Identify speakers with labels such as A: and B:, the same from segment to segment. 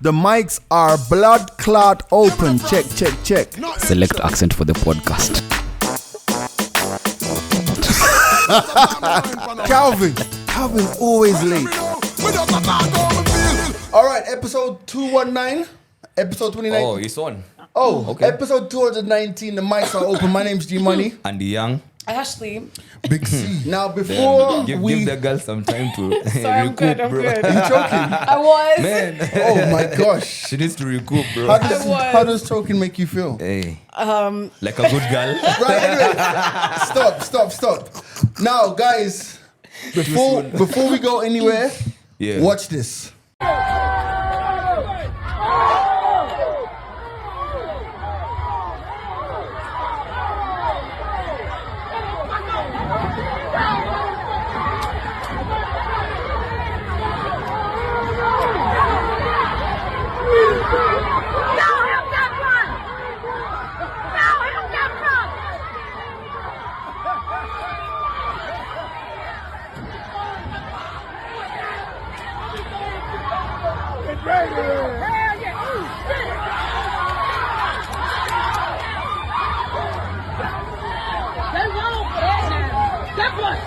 A: The mics are blood clot open. Check, check, check.
B: Select accent for the podcast.
A: Calvin always late. All right, episode 219, episode 29.
B: Oh, it's on.
A: Oh,
B: okay.
A: Episode 219. The mics are open. My name's G Money.
B: Andy Young.
C: Ashley.
A: Big C. Now, before
B: give
A: we...
B: the girl some time to
C: Sorry, I'm
B: recoup,
C: good, I'm
B: bro.
C: good.
A: You joking?
C: I was.
B: Man.
A: Oh my gosh.
B: She needs to recoup, bro.
A: How does choking make you feel?
B: Hey. Like a good girl.
A: Right, anyway. Stop. Now, guys, before we go anywhere, watch this.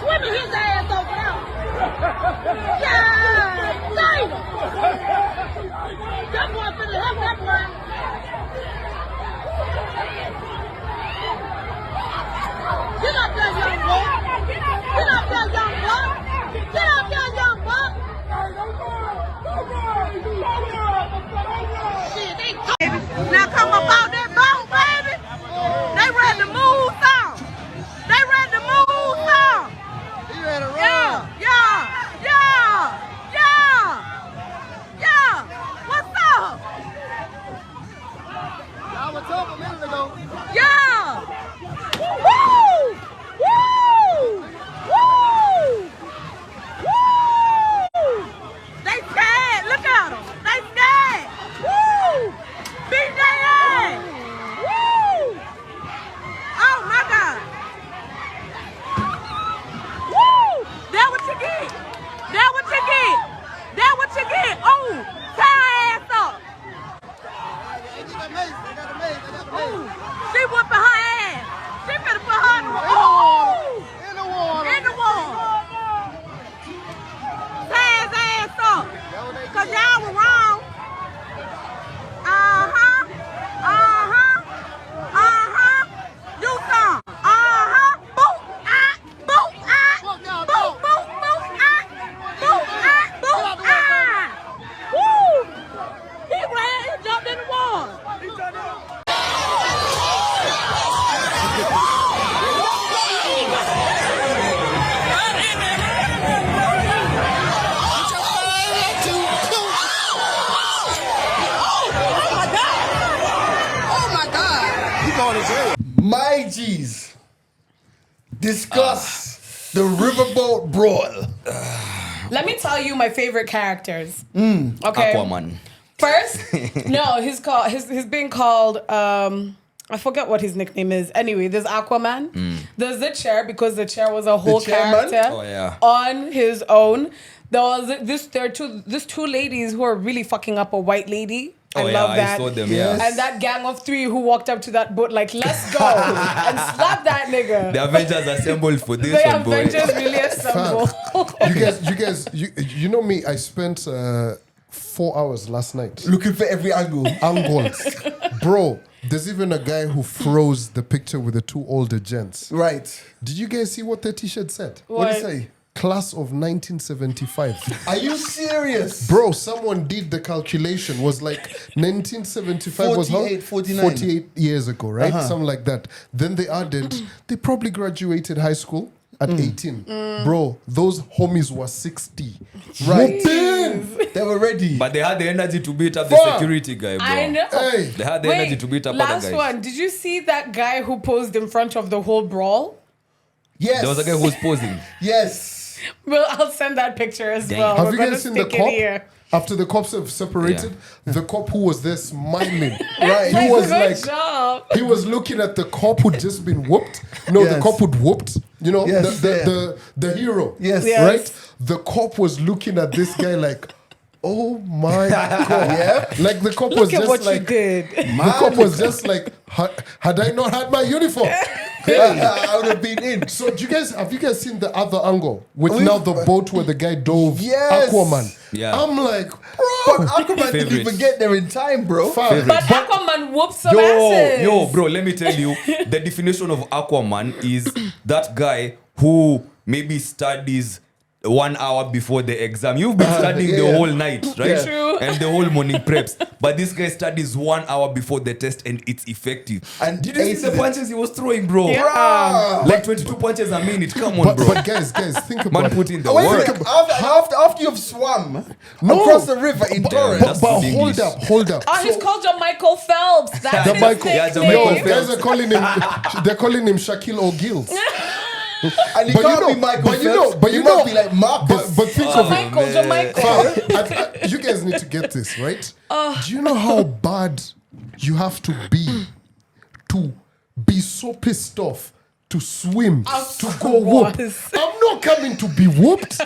D: Swimming his ass over there. Yeah, damn. That boy finna help that boy. Get up there, young boy. Get up there, young boy. Get up there, young boy. Shit, now come up out that boat, baby. They ready to move on. They ready to move on. Yeah. What's up? What's up a minute ago? Yeah. Woo! They scared. Look at them. They scared. Woo! Beat their ass. Woo! Oh my God. Woo! That what you get. Oh, tie her ass up. Ooh, she whooping her ass. She finna put her in the water. In the water. Tie his ass up. Cause y'all were wrong. Do some. Boop. Boop. Woo! He ran, he jumped in the water.
A: My G's. Discuss the Riverboat Brawl.
C: Let me tell you my favorite characters. Okay.
B: Aquaman.
C: First, no, he's being called I forget what his nickname is. Anyway, there's Aquaman. There's the chair because the chair was a whole character on his own. There was there are two ladies who are really fucking up a white lady. I love that.
B: I saw them, yeah.
C: And that gang of three who walked up to that boat like, let's go, and slap that nigga.
B: The Avengers assembled for this
C: The
B: one, boy.
C: Avengers really assembled.
E: You know me, I spent 4 hours last night.
A: Looking for every angle.
E: Angles. Bro, there's even a guy who froze the picture with the two older gents.
A: Right.
E: Did you guys see what the t-shirt said?
A: What did it say?
E: Class of 1975.
A: Are you serious?
E: Bro, someone did the calculation. Was like 1975 was how?
A: 49.
E: 48 years ago, right? Something like that. Then they added, they probably graduated high school at 18. Bro, those homies were 60.
A: Right. They were ready.
B: But they had the energy to beat up the security guy, bro.
C: I know.
E: Hey.
B: They had the energy to beat up other guys.
C: Last one. Did you see that guy who posed in front of the whole brawl?
A: Yes.
B: There was a guy who was posing.
A: Yes.
C: Well, I'll send that picture as well.
E: Have
C: We're
E: you
C: gonna
E: guys seen the
C: stick it
E: cop?
C: here.
E: After the cops have separated, the cop who was there smiling,
A: Right.
E: he was
C: Good
E: like,
C: job.
E: he was looking at the cop who'd just been whooped. No, the
A: Yes.
E: cop who'd whooped. You know,
A: Yes,
E: the hero.
A: Yes.
C: Yeah.
E: Right? The cop was looking at this guy like, Oh my God.
A: Yeah.
E: Like the cop was
C: Look at
E: just
C: what
E: like,
C: you did.
E: the cop was just like, had I not had my uniform?
A: I would have been in.
E: So have you guys seen the other angle with now the boat where the guy dove
A: Yes.
E: Aquaman?
B: Yeah.
E: I'm like,
A: But Aquaman didn't
B: Favorite.
A: even get there in time, bro.
E: fam.
C: But Aquaman whoops some asses.
B: Yo, bro, let me tell you, the definition of Aquaman is that guy who maybe studies 1 hour before the exam. You've been studying the
E: yeah.
B: whole night, right?
C: Yeah. True.
B: And the whole morning preps. But this guy studies 1 hour before the test and it's effective.
A: And
B: did you see
A: aces
B: the
A: it.
B: punches he was throwing, bro?
C: Yeah.
B: Like 22 punches a minute. Come on, bro.
E: But guys, think about
B: Man
E: it.
B: put in the
A: Wait a
B: work.
A: minute. After you've swum across the river in torrents.
B: That's
E: But
B: good
E: hold
B: English.
E: hold up.
C: Oh, he's called Michael Phelps. That's
E: The
C: his
E: Michael.
B: Yeah, the
C: nickname.
B: Michael
E: Guys are calling him. They're calling him Shaquille O'Gill.
A: And he
E: But you
A: can't
E: know-
A: be Michael
E: but you know-
A: Phelps.
E: but
A: He
E: you
A: must
E: know-
A: be like Marcus.
E: But think of it.
C: Michael, Jamaica.
E: You guys need to get this, right? Do you know how bad you have to be so pissed off to swim, to go whoop?
C: was.
E: I'm not coming to be whooped.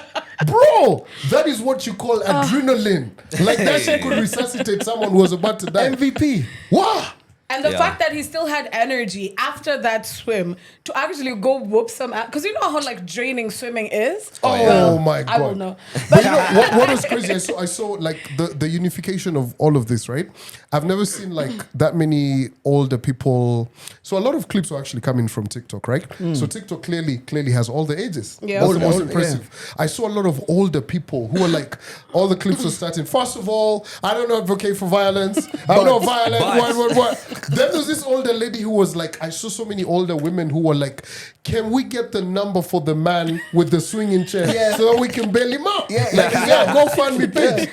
E: Bro, that is what you call adrenaline. Like that shit could resuscitate someone who was about to die.
A: MVP.
E: Wow.
C: And the
B: Yeah.
C: fact that he still had energy after that swim to actually go whoop some, because you know how like draining swimming is.
E: Oh my God.
C: I will know.
E: But you know what was crazy? I saw like the unification of all of this, right? I've never seen like that many older people. So a lot of clips are actually coming from TikTok, right? So TikTok clearly has all the ages.
C: Yeah.
E: That's the most
A: Older,
E: impressive. I saw a lot of older people who are like, all the clips are starting. First of all, I don't advocate for violence. I'm not violent. What? Then there's this older lady who was like, I saw so many older women who were like, can we get the number for the man with the swinging chair so that we can bail him out? Go find me page.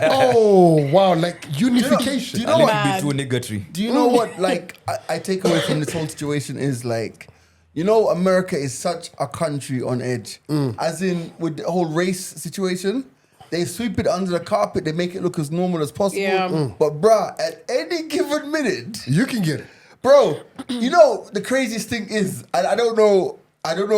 E: Oh, wow. Like unification.
A: Do you
B: A
A: know
B: little
C: Mad.
B: bit too negatory.
A: Do you know what, like, I take away from this whole situation is, like, you know, America is such a country on edge. As in, with the whole race situation, they sweep it under the carpet, they make it look as normal as possible.
C: Yeah.
A: But, bruh, at any given minute,
E: You can get it.
A: bro, you know, the craziest thing is, and I don't know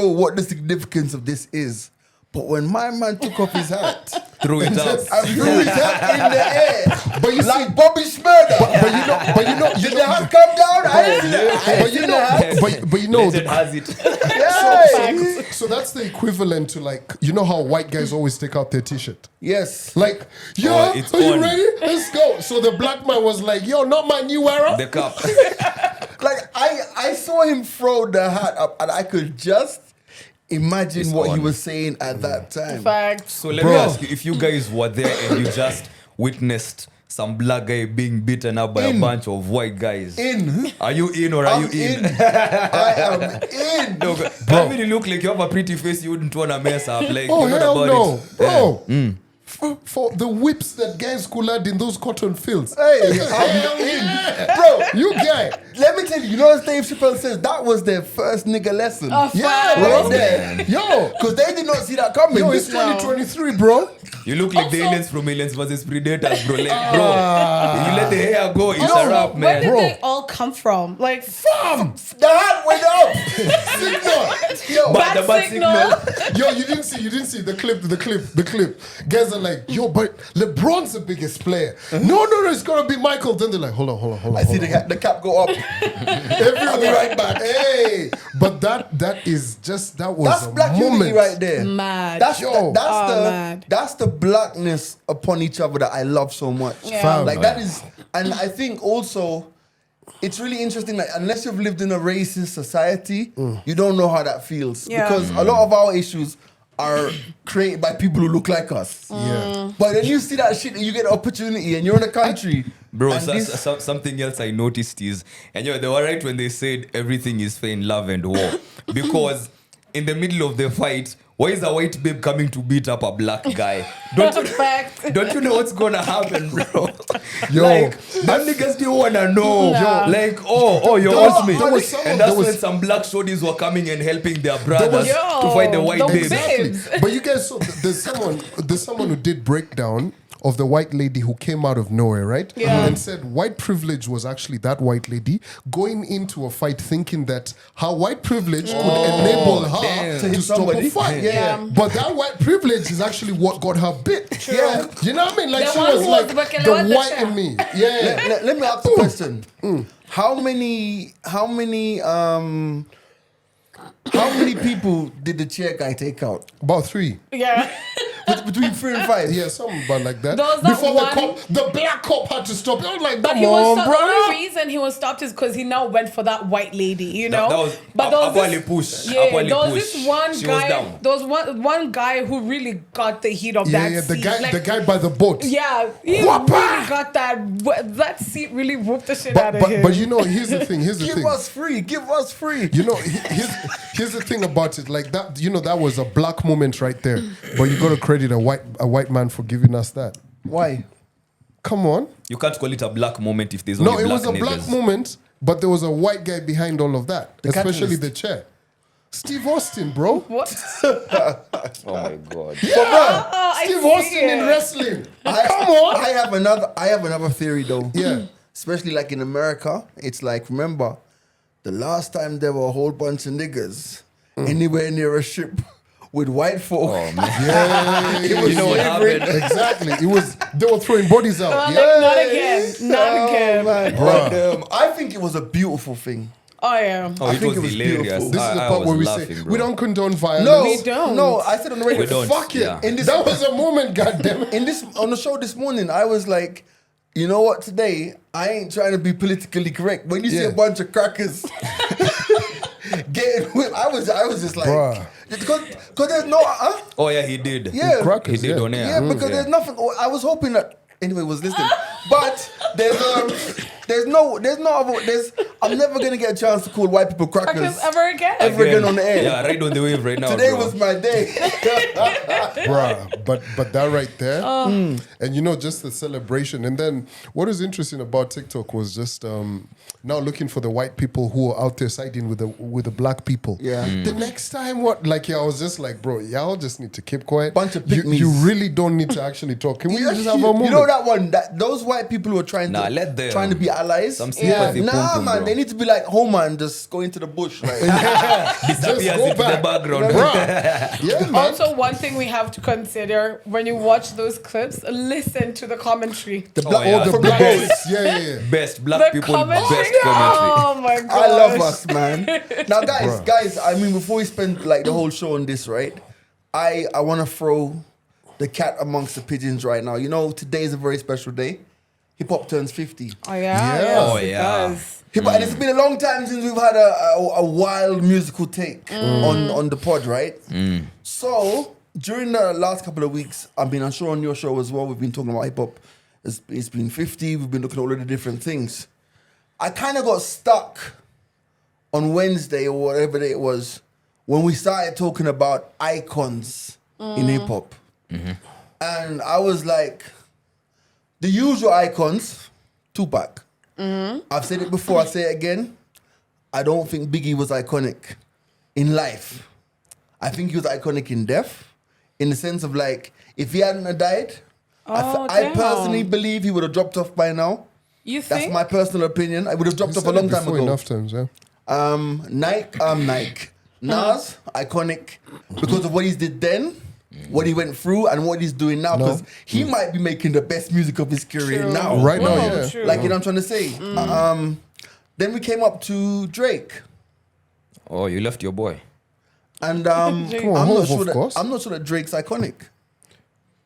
A: what the significance of this is, but when my man took off his hat,
B: Throw it out.
A: I threw his hat in the air,
E: But you
A: like Bobby Schmurder.
E: But you know,
A: Did the hat come down? I didn't see that.
E: but you know,
B: Legend has it.
E: so that's the equivalent to like, you know how white guys always take out their t-shirt.
A: Yes.
E: Like, yo,
B: Oh, it's
E: are you
B: on.
E: ready? Let's go. So the black man was like, yo, not my new era.
B: The cup.
A: Like I saw him throw the hat up, and I could just imagine
B: It's
A: what he
B: on.
A: was saying at that time.
C: Fact.
B: So let me ask you, if you guys were there and you just witnessed some black guy being beaten up by a bunch of white guys.
A: In.
B: Are you in or are
A: I'm
B: you in?
A: I am in.
B: No, I mean, you look like you have a pretty face you wouldn't want to mess up. Like,
E: Oh,
B: you're not
E: hell
B: about
E: no.
B: it.
E: Bro. For the whips that guys could add in those cotton fields.
A: Hey, I'm in. Bro,
E: You guy.
A: let me tell you, you know what Dave Chappelle says? That was their first nigga lesson.
C: Oh,
E: Yeah,
C: fact.
E: bro.
A: Right there.
E: Yo.
A: Because they did not see that coming.
E: Yo, it's
A: This-
E: 2023, bro.
B: You look like the
C: Also-
B: aliens from Aliens vs Predators, bro. Like, bro, you let the hair go, it's a
C: Also,
B: wrap,
C: where
B: man.
C: did
E: Bro.
C: they all come from? Like,
E: Fam.
A: the hat went up. Yo,
B: But the
C: bad
B: bad
C: signal.
E: Yo, you didn't see the clip. Guys are like, yo, but LeBron's the biggest player. No, it's gonna be Michael. Then they're like, hold on.
A: I see the cap go up. I'll be right back.
E: Hey, but that was
A: That's
E: a
A: black
E: moment
A: unity right there.
C: Mad.
A: That's
E: Yo.
C: Mad.
A: that's the blackness upon each other that I love so much.
C: Yeah.
E: Fam.
A: Like that is, and I think also it's really interesting. Like unless you've lived in a racist society, you don't know how that feels
C: Yeah.
A: because a lot of our issues are created by people who look like us.
E: Yeah.
A: But then you see that shit and you get an opportunity and you're in a country.
B: Bro,
A: and this-
B: something else I noticed is, and they were right when they said everything is fair in love and war. Because in the middle of the fight, why is a white babe coming to beat up a black guy?
C: Fact.
B: Don't you know what's gonna happen, bro?
E: Yo.
B: Like, them niggas still wanna know.
C: Nah.
B: Like, you're
E: There was-
B: with me.
E: there was some-
B: And that's
E: there was-
B: when some black shorties were coming and helping their brothers
C: Yo,
B: to fight the white
C: those
B: babes.
C: babes.
E: But you guys saw there's someone who did break down of the white lady who came out of nowhere, right?
C: Yeah.
E: And said white privilege was actually that white lady going into a fight thinking that her white privilege could enable her to stop
A: somebody.
E: a fight.
C: Yeah.
E: But that white privilege is actually what got her bit.
C: True.
E: Yeah. You know what I mean? Like
C: The
E: she
C: one
E: was
C: who
E: like
C: was working
E: the
C: on the
E: white
C: chair.
E: in me. Yeah.
A: Let me ask a question. How many people did the chair guy take out?
E: About 3.
C: Yeah.
A: Between 3 and 5.
E: Yeah, something about like that.
C: There was that
E: Before
C: one-
E: the black cop had to stop. I was like,
C: But
E: come
C: he was
E: on,
C: the
E: bro.
C: only reason he was stopped is because he now went for that white lady, you know.
B: That was
C: but there was
B: Apwali
C: this,
B: push.
C: yeah,
B: Apwali
C: there was
B: push.
C: this one
B: She was
C: guy.
B: down.
C: There was one guy who really got the heat of
E: Yeah,
C: that
E: the
C: seat.
E: guy,
C: Like,
E: the guy by the boat.
C: Yeah, he
E: Whoppa!
C: really got that seat. Really whooped the shit out of him.
E: But you know, here's the thing.
A: Give us free.
E: You know, here's the thing about it. Like that, you know, that was a black moment right there. But you got to credit a white man for giving us that.
A: Why?
E: Come on.
B: You can't call it a black moment if there's
E: No,
B: only
E: it
B: black
E: was a black
B: niggas.
E: moment, but there was a white guy behind all of that, especially
A: catalyst.
E: the chair. Steve Austin, bro.
C: What?
B: Oh my god.
E: Yeah.
C: Oh, I
E: Steve
C: see
E: Austin in
C: it.
E: wrestling.
A: I have another theory though.
E: Yeah.
A: Especially like in America, it's like, remember, the last time there were a whole bunch of niggas anywhere near a ship with white folk.
B: Oh man.
E: Yeah.
A: It was
B: You know what
A: slavery.
B: happened?
E: Exactly. They were throwing bodies out.
C: Like,
E: Yeah.
C: not again. Not again.
A: Man.
E: Bruh.
A: But, I think it was a beautiful thing.
C: Oh yeah.
B: Oh,
A: I
B: it
A: think
B: was
A: it was
B: hilarious.
A: beautiful.
E: This is the
B: I
E: part
B: was
E: where we
B: laughing,
E: say
B: bro.
E: we don't condone violence.
A: No,
C: We don't.
A: no, I said on the radio.
B: We don't.
E: Fuck it.
B: Yeah.
A: In this,
E: That was a moment, goddammit.
A: in this on the show this morning, I was like, you know what? Today I ain't trying to be politically correct. When you see
E: Yeah.
A: a bunch of crackers getting whipped, I was just like,
E: Bruh.
A: because there's no,
B: Oh yeah, he did.
A: yeah,
E: Crackers,
B: He did
E: yeah.
B: on air.
A: yeah, because there's nothing. I was hoping that anyway was listening, but I'm never gonna get a chance to call white people crackers
C: Crackers ever again?
A: ever again on the air.
B: Yeah, right on the wave right now.
A: Today
B: bro.
A: was my day.
E: Bruh, but that right there, and you know, just the celebration. And then what is interesting about TikTok was just now looking for the white people who are out there siding with the black people.
A: Yeah.
E: The next time, I was just like, bro, y'all just need to keep quiet.
A: Bunch of
E: you,
A: pygmies.
E: you really don't need to actually talk. Can we just have a moment?
A: You know that one, those white people who are trying
B: Nah,
A: to
B: let them.
A: trying to be allies.
B: Some sympathy.
A: Nah,
B: pum pum,
A: man,
B: bro.
A: they need to be like Homer and just go into the bush. Like,
B: disappears
E: Just go
B: into
E: back.
B: the background.
E: Bruh. Yeah, man.
C: Also, one thing we have to consider when you watch those clips, listen to the commentary.
A: the
B: Oh,
A: black,
B: yeah.
E: All the
A: from
E: black
A: boat.
E: boys. Yeah.
B: Best black
C: The
B: people,
C: commentary.
B: best commentary.
C: Oh my god.
A: I love us, man. Now,
E: Bruh.
A: guys. I mean, before we spend like the whole show on this, right? I want to throw the cat amongst the pigeons right now. You know, today is a very special day. Hip hop turns 50.
C: Oh yeah.
E: Yeah.
C: Yes,
B: Oh,
C: it
B: yeah.
C: does.
A: And it's been a long time since we've had a wild musical take on the pod, right? So during the last couple of weeks, I mean, I'm sure on your show as well, we've been talking about hip hop. It's been 50. We've been looking at all of the different things. I kind of got stuck on Wednesday or whatever day it was when we started talking about icons in hip hop, and I was like, the usual icons, Tupac. I've said it before, I say it again. I don't think Biggie was iconic in life. I think he was iconic in death, in the sense of like, if he hadn't have died, I
C: damn.
A: personally believe he would have dropped off by now.
C: You
A: That's
C: think?
A: my personal opinion. I would have dropped
E: You
A: off a
E: said
A: long
E: it
A: time
E: before
A: ago.
E: enough times, yeah.
A: Nike. Nas, iconic because of what he did then, what he went through, and what he's doing now. Because he might be making the best music of his career
C: True.
A: now.
E: Right now,
C: Whoa,
E: yeah.
C: true.
A: Like, you know what I'm trying to say? Then we came up to Drake.
B: Oh, you left your boy.
A: And
E: Come on,
A: I'm,
E: Hov, of course.
A: I'm not sure that Drake's iconic.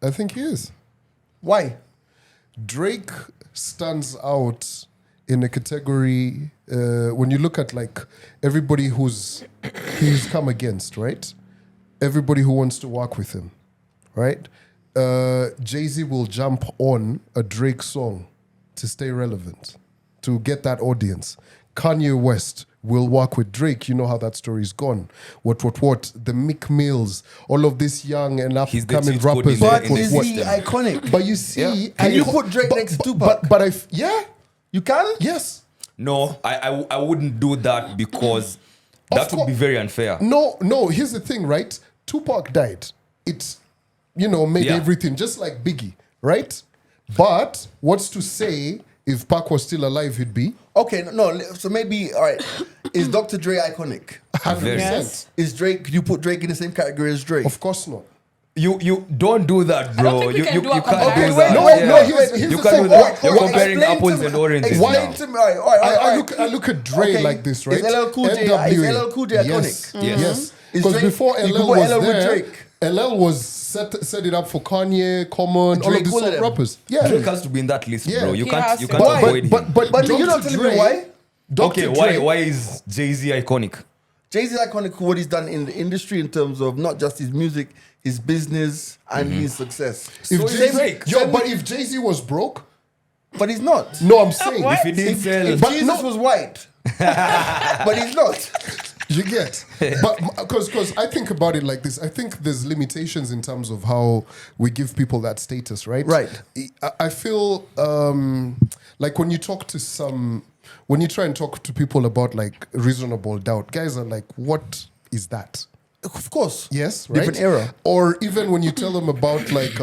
E: I think he is.
A: Why?
E: Drake stands out in a category when you look at like everybody he's come against, right? Everybody who wants to work with him, right? Jay-Z will jump on a Drake song to stay relevant, to get that audience. Kanye West will work with Drake. You know how that story's gone. What? The Meek Mills, all of these young and
B: He's the
E: upcoming
B: cheat code
E: rappers.
B: in the-
A: But
B: in the
A: is he
B: system.
A: iconic?
E: But you see,
A: Can you put Drake next to Tupac?
E: But yeah,
A: You can?
E: yes.
B: No, I wouldn't do that because that would be very unfair.
E: No. Here's the thing, right? Tupac died. It, made
B: Yeah.
E: everything just like Biggie. right? But what's to say if Pac was still alive, he'd be?
A: Okay, no. So maybe all right. Is Dr. Dre iconic?
E: 100%.
C: Yes.
A: Is Drake? Could you put Drake in the same category as Drake?
E: Of course not.
B: You don't do that, bro.
C: think we
B: You
C: can do a
B: can't
C: comparison.
B: do that.
E: No,
B: Yeah.
E: no, here's
B: You
E: the
B: can't
E: thing.
B: do that. You're
E: Why-
B: comparing
A: explain
B: apples
A: to
B: and
A: me-
B: oranges
A: explain
B: now.
A: to me. All right, all right, all right.
E: I look at Dre
A: Okay.
E: like this, right?
A: Is LL Cool J iconic?
E: Yes.
B: Yes.
E: Yes.
A: Is
E: Because
A: Drake-
E: before
A: you
E: LL
A: could put
E: was
A: LL with
E: there,
A: Drake.
E: LL was set it up for Kanye, Common, all
A: Drake,
E: of these
A: all of
E: top
A: them.
E: rappers. Yeah.
B: Drake has to be in that list,
E: Yeah.
B: bro. You
C: He
B: can't
C: has
B: you
C: to.
B: can't
A: Why?
B: avoid him.
E: But
A: you're not
E: Dr.
A: telling me
E: Dre-
A: why.
E: Dr.
B: Okay,
E: Dre,
B: why is Jay-Z iconic?
A: Jay-Z iconic for what he's done in the industry in terms of not just his music, his business, and his success.
E: If
A: So
E: Jay-Z,
B: Drake.
E: but if Jay-Z was broke,
A: but he's not.
E: no, I'm saying
C: What?
B: If he didn't sell,
A: If
E: But
A: Jesus
E: no-
A: was white, but he's not.
E: you get. But because I think about it like this, I think there's limitations in terms of how we give people that status, right?
A: Right.
E: I feel like when you try and talk to people about like reasonable doubt, guys are like, what is that?
A: Of course.
E: Yes, right.
A: Different era.
E: Or even when you tell them about like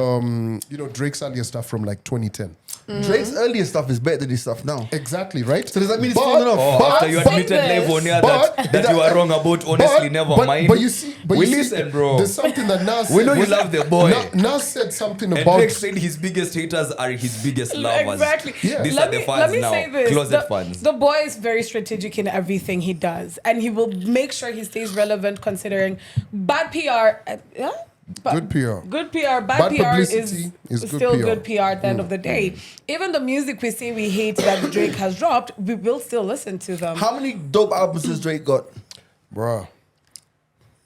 E: Drake's earlier stuff from like 2010.
A: Drake's earlier stuff is better than his stuff now.
E: Exactly, right?
A: So does that mean it's falling off?
B: Oh, after you
C: But-
B: admitted live on air
E: but-
B: that you are wrong about honestly, never mind.
E: But you see,
B: we listen, bro.
E: There's something that Nas said.
B: We know you love the boy.
E: Nas said something
B: And
E: about
B: Drake said his biggest haters are his biggest lovers.
C: Exactly.
E: Yeah.
B: These
C: Let
B: are the
C: me-
B: fans
C: let me
B: now.
C: say this.
B: Closet
C: the,
B: fans.
C: The boy is very strategic in everything he does, and he will make sure he stays relevant. Considering bad PR,
E: Good PR.
C: Good PR, bad
E: Bad
C: PR
E: publicity is good
C: still
E: PR.
C: good PR at the end of the day. Even the music we say we hate that Drake has dropped, we will still listen to them.
A: How many dope albums has Drake got?
E: bruh.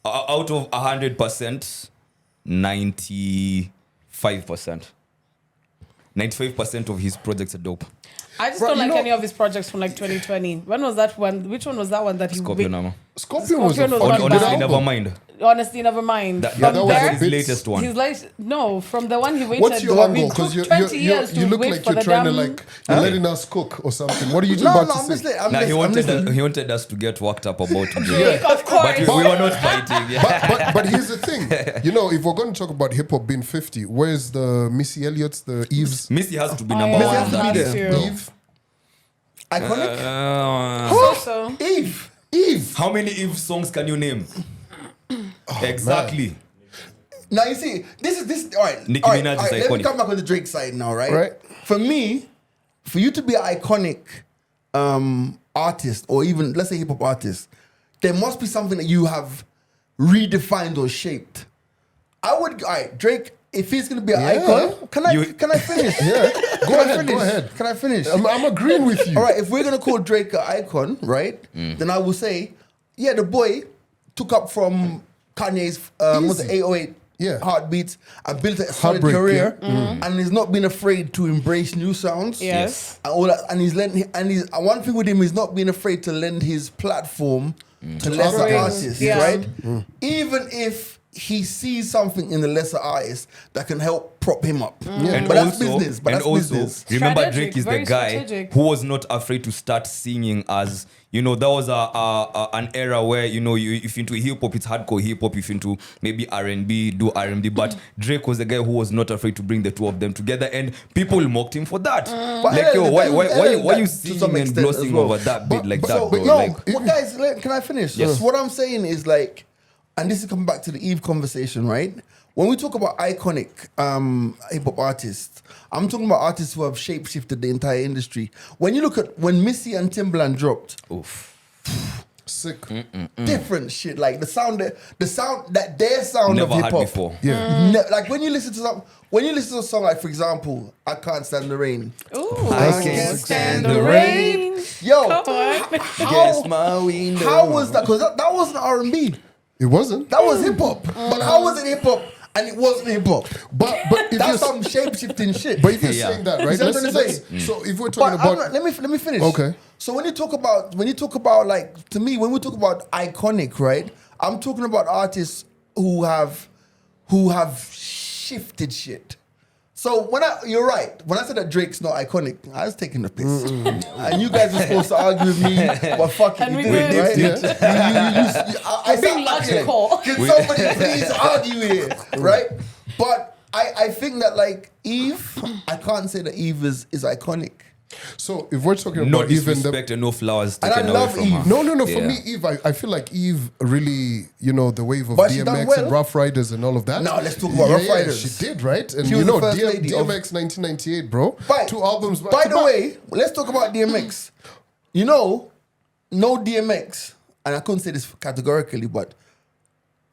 B: Out of 100%, 95%. 95% of his projects are dope.
C: I just
A: Bro,
C: don't
A: you
C: like
A: know-
C: any of his projects from like 2020. When was that one? Which one was that one that he
B: Scorpion Nama.
E: Scorpion was a
C: Scorpion was
E: fucking
C: one
E: good
B: Honestly,
C: bad.
B: never
E: album.
B: mind.
C: Honestly, never mind.
B: That,
E: Yeah,
B: that,
E: that
B: that
E: was
B: was
E: a
B: his
E: bit-
B: latest one.
C: He's like, no, from the one he waited.
E: What's your
C: we
E: angle?
C: took
E: Because
C: 20 years to
E: you look
C: wait
E: like
C: for
E: you're
C: the
E: trying to
C: damn-
E: like you're letting us cook or something. What are you
A: No,
E: about
A: no,
E: to
A: I'm
E: say?
A: just like,
B: Nah,
A: I'm listening.
B: he wanted us to get worked up about Drake.
C: Drake, of course.
B: But we were not fighting. Yeah.
E: But here's the thing. If we're going to talk about hip hop being 50, where's the Missy Elliott's, the Eve's?
B: Missy has to be
C: Oh,
B: number
C: yeah,
B: one.
A: has to be
C: has
A: there.
C: to.
E: Eve?
A: Iconic?
C: So.
A: Eve.
E: Eve.
B: How many Eve songs can you name? Exactly.
A: Now you see, this. All right.
B: Nicki
A: all right,
B: Minaj is
A: all right, let me
B: iconic.
A: come back on the Drake side now, right?
E: Right.
A: For me, for you to be an iconic artist, or even let's say hip hop artist, there must be something that you have redefined or shaped. I would. All right, Drake. If he's gonna be an
E: Yeah.
A: icon, can I
B: You-
A: finish?
E: Yeah. Go ahead.
A: Finish?
E: Go ahead.
A: Can I finish?
E: I'm agreeing with you.
A: All right, if we're gonna call Drake an icon, right? Then I will say, yeah, the boy took up from Kanye's what's it,
E: Easy.
A: 808
E: Yeah.
A: heartbeats and built a solid
E: Heartbreak,
A: career,
E: yeah.
A: and he's not been afraid to embrace new sounds.
C: Yes.
A: And all that, and he's one thing with him is not being afraid to lend his platform to lesser
C: Bring-
A: artists,
C: yeah.
A: right? Even if he sees something in the lesser artist that can help prop him up.
B: And
A: But that's
B: also,
A: business. But
B: and
A: that's
B: also,
A: business.
B: remember
C: Strategic,
B: Drake is the
C: very
B: guy
C: strategic.
B: who was not afraid to start singing as, that was an era where, if you're into hip hop, it's hardcore hip hop. If you're into maybe R&B, do R&B. But Drake was the guy who was not afraid to bring the two of them together, and people mocked him for that.
A: But
B: Like, yo, why you
A: to
B: singing
A: some
B: and
A: extent as
B: glossing
A: well.
B: over that bit like
A: But
B: that, bro?
A: no,
B: Like,
A: well, guys, can I finish?
B: Yes.
A: What I'm saying is like, and this is coming back to the Eve conversation, right? When we talk about iconic hip hop artists, I'm talking about artists who have shape-shifted the entire industry. When you look at when Missy and Timbaland dropped,
B: oof.
E: Sick.
A: different shit, like the sound that their sound
B: Never
A: of
B: had
A: hip hop.
B: before.
E: Yeah.
A: Like when you listen to a song like, for example, I Can't Stand the Rain.
C: Ooh,
B: I can't stand the rain.
A: Yo,
C: Come on.
B: Guess my window.
A: how was that? Because that wasn't R&B.
E: It wasn't.
A: That was hip hop. But how was it hip hop and it wasn't hip hop?
E: But if
A: That's
E: you're
A: some shape shifting shit.
E: but if you're
B: Yeah.
E: saying that, right?
A: You see what I'm trying to say?
E: So if we're
A: But
E: talking
A: I'm
E: about
A: not- let me finish.
E: Okay.
A: So when you talk about like, to me, when we talk about iconic, right? I'm talking about artists who have shifted shit. So you're right. When I said that Drake's not iconic, I was taking the piss, and you guys were supposed to argue with me, but fuck it,
C: And
A: you
C: we
A: did,
C: did.
A: right?
E: Yeah.
A: I
C: Being
A: sound like it.
C: logical.
A: Can somebody please argue here, right? But I think that like Eve, I can't say that Eve is iconic.
E: So if we're talking
B: No
E: about even
B: disrespect and no flowers
A: And I
B: taken away
A: love
B: from
A: Eve.
B: her.
E: No. For
B: Yeah.
E: me, Eve, I feel like Eve really, the wave of
A: But she done
E: DMX
A: well.
E: and Rough Riders and all of that.
A: Now let's talk about Rough Riders.
E: She did, right? And
A: She was the first lady of-
E: DMX 1998, bro.
A: By-
E: 2 albums back
A: By
E: to
A: the
E: back.
A: way, let's talk about DMX. No DMX, and I couldn't say this categorically, but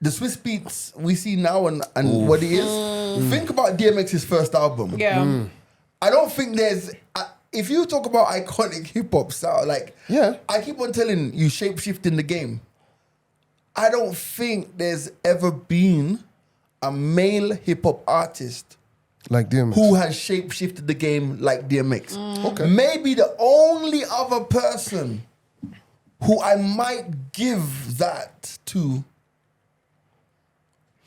A: the Swiss Beats we see now and what it is, think about DMX's first album.
C: Yeah.
A: I don't think there's... if you talk about iconic hip-hop style, like...
E: Yeah.
A: I keep on telling you, shape-shifting the game. I don't think there's ever been a male hip-hop artist
E: Like DMX.
A: who has shape-shifted the game like DMX.
E: Okay.
A: Maybe the only other person who I might give that to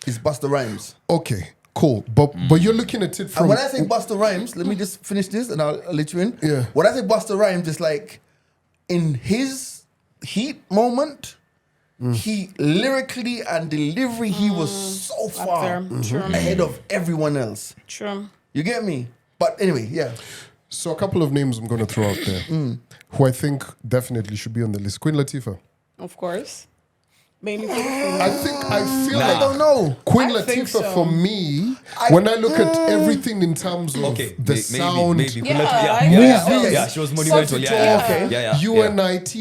A: is Busta Rhymes.
E: Okay, cool. But you're looking at it from...
A: And when I say Busta Rhymes, let me just finish this and I'll let you in.
E: Yeah.
A: When I say Busta Rhymes, it's like in his heat moment, he lyrically and delivery, he was so far
C: there. True.
A: ahead of everyone else.
C: True.
A: You get me? But anyway, yeah.
E: So a couple of names I'm going to throw out there who I think definitely should be on the list. Queen Latifah.
C: Of course. Mainly.
E: I feel
A: I
E: like
A: don't know.
E: Queen
C: I think
E: Latifah
C: so.
E: for me, when I look at everything in terms of
B: Okay,
E: the sound,
B: maybe.
C: Yeah, I
B: yeah,
C: agree.
B: yeah, she was monumental.
E: Soft
B: Yeah,
E: Talk,
B: yeah.
E: UNITY,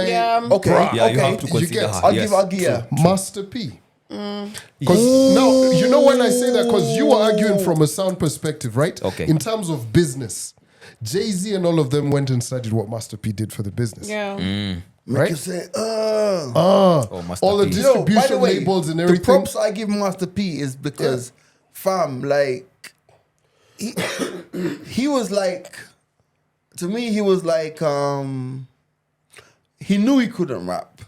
C: Yeah.
A: Okay,
B: Yeah, you
A: okay.
B: have to consider
E: get-
B: her.
A: I'll
B: yes.
A: give yeah.
E: Master P. Because now, you know when I say that, because you were arguing from a sound perspective, right?
B: Okay.
E: In terms of business, Jay-Z and all of them went and studied what Master P did for the business.
C: Yeah.
A: Make
E: Right?
A: you say,
B: Oh, Master
E: all the
B: P.
E: distribution
A: by the way,
E: labels and
A: the
E: everything.
A: props I give Master P is because, fam, like, he was like, to me, he was like, he knew he couldn't rap.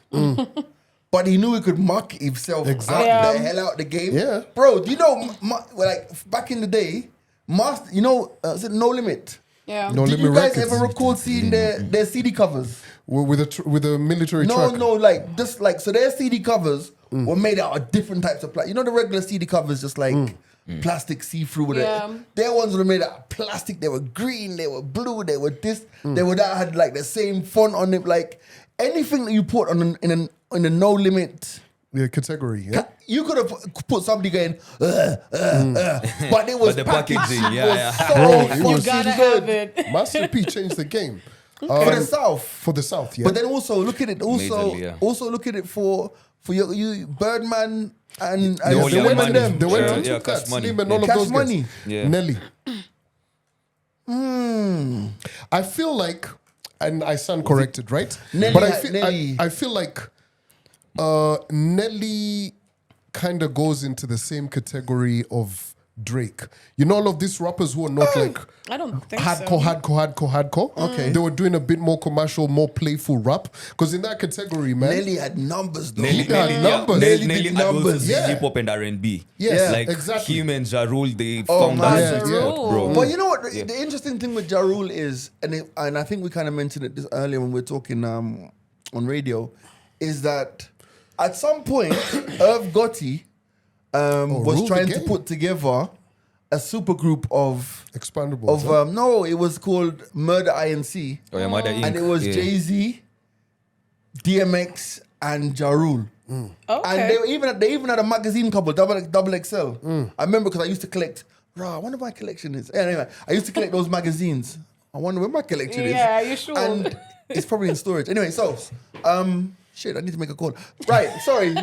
A: But he knew he could mock himself
E: Exactly.
A: out the
C: Yeah.
A: hell out the game.
E: Yeah.
A: Bro, do you know, like, back in the day, Master, is it No Limit?
C: Yeah.
E: No
A: Did you
E: Limit
A: guys
E: Records.
A: ever recall seeing their CD covers?
E: with a military
A: No,
E: track.
A: no, like just like so their CD covers were made out of different types of plastic. You know the regular CD covers just like plastic see-through with
C: Yeah.
A: it. Their ones were made out of plastic. They were green, they were blue, they were this, they were that had like the same font on it. Like anything that you put on in a No Limit.
E: The category, yeah.
A: You could have put somebody going, but it was
B: But the
A: packaged.
B: packaging,
A: It was
B: yeah.
A: so
E: Bro, it
A: fucking
E: was-
C: You gotta
A: good.
C: have it.
E: Master P changed the game.
A: For the South.
E: For the South, yeah.
A: But then also look at it. Also,
B: Majorly, yeah.
A: also look at it for you Birdman and
B: The whole
A: they
B: Young
A: went
B: Money.
A: on them.
E: They went
B: Yeah,
E: on
B: yeah,
E: to
B: Cash
E: that,
B: Money.
E: Slim and all
B: Yeah.
E: of
A: Cash
E: those
A: Money.
E: guys.
B: Yeah.
E: Nelly. I feel like, and I stand corrected, right?
A: Nelly
E: but
A: had- Nelly-
E: I feel like Nelly kind of goes into the same category of Drake. You know all of these rappers who are not like
C: I don't think
E: hardcore. Okay. They were doing a bit more commercial, more playful rap. Because in that category, man.
A: Nelly had numbers though.
E: Nelly had numbers.
A: Nelly
B: Nelly
A: did
B: had also
A: numbers.
E: Yeah.
B: hip hop and R&B.
E: Yes,
B: like
E: exactly.
B: him and Ja Rule, they
A: Oh,
B: found
A: man.
B: that
E: Yeah,
B: spot, bro.
A: But you know what? The interesting thing with Ja Rule is, and I think we kind of mentioned it this earlier when we were talking on radio, is that at some point, Irv Gotti was
E: ruled the
A: trying to
E: game.
A: put together a super group of
E: Expandables. huh?
A: no, it was called Murder INC,
B: Oh, yeah, Mother Inc.
A: and it was
B: Yeah.
A: Jay-Z, DMX, and Ja Rule.
C: Okay.
A: And they even had a magazine cover, double XL. I remember because I used to collect. I wonder what my collection is. Anyway, I used to collect those magazines. I wonder where my collection is.
C: Yeah, you should.
A: And it's probably in storage. Anyway, so shit, I need to make a call. Right, sorry.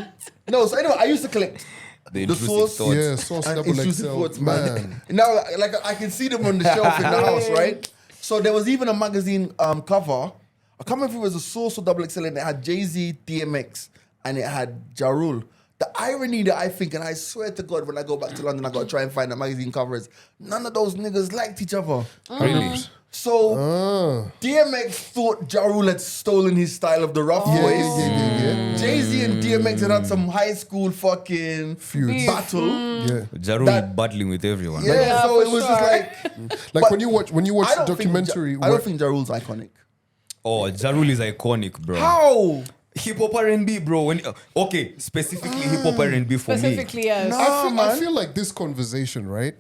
A: No, so anyway, I used to collect
B: The
A: the
B: intrusive
A: Source.
B: thoughts.
E: Yeah, Source
A: And
E: Double
A: Intrusive
E: XL.
A: Thoughts,
E: Man.
A: Now, like I can see them on the shelf in the house, right? So there was even a magazine cover. I can't remember if it was a Source or Double XL, and it had Jay-Z, DMX, and it had Ja Rule. The irony that I think, and I swear to God, when I go back to London, I got to try and find the magazine covers. None of those niggas liked each other.
B: Really?
A: So DMX thought Ja Rule had stolen his style of the rough voice.
E: Yeah.
A: Jay-Z and DMX had some high school fucking
E: Feuds.
A: battle.
E: Yeah.
B: Ja Rule
A: That-
B: battling with everyone.
A: Yeah,
C: Yeah,
A: so
C: for
A: it was just
C: sure.
A: like
E: Like
A: But
E: when you watch
A: I
E: the
A: don't
E: documentary.
A: I don't think Ja Rule's iconic.
B: Oh, Ja Rule is iconic, bro.
A: How?
B: Hip hop R&B, bro. Okay, specifically hip hop R&B for me.
C: Specifically, yes.
E: I feel like this conversation, right?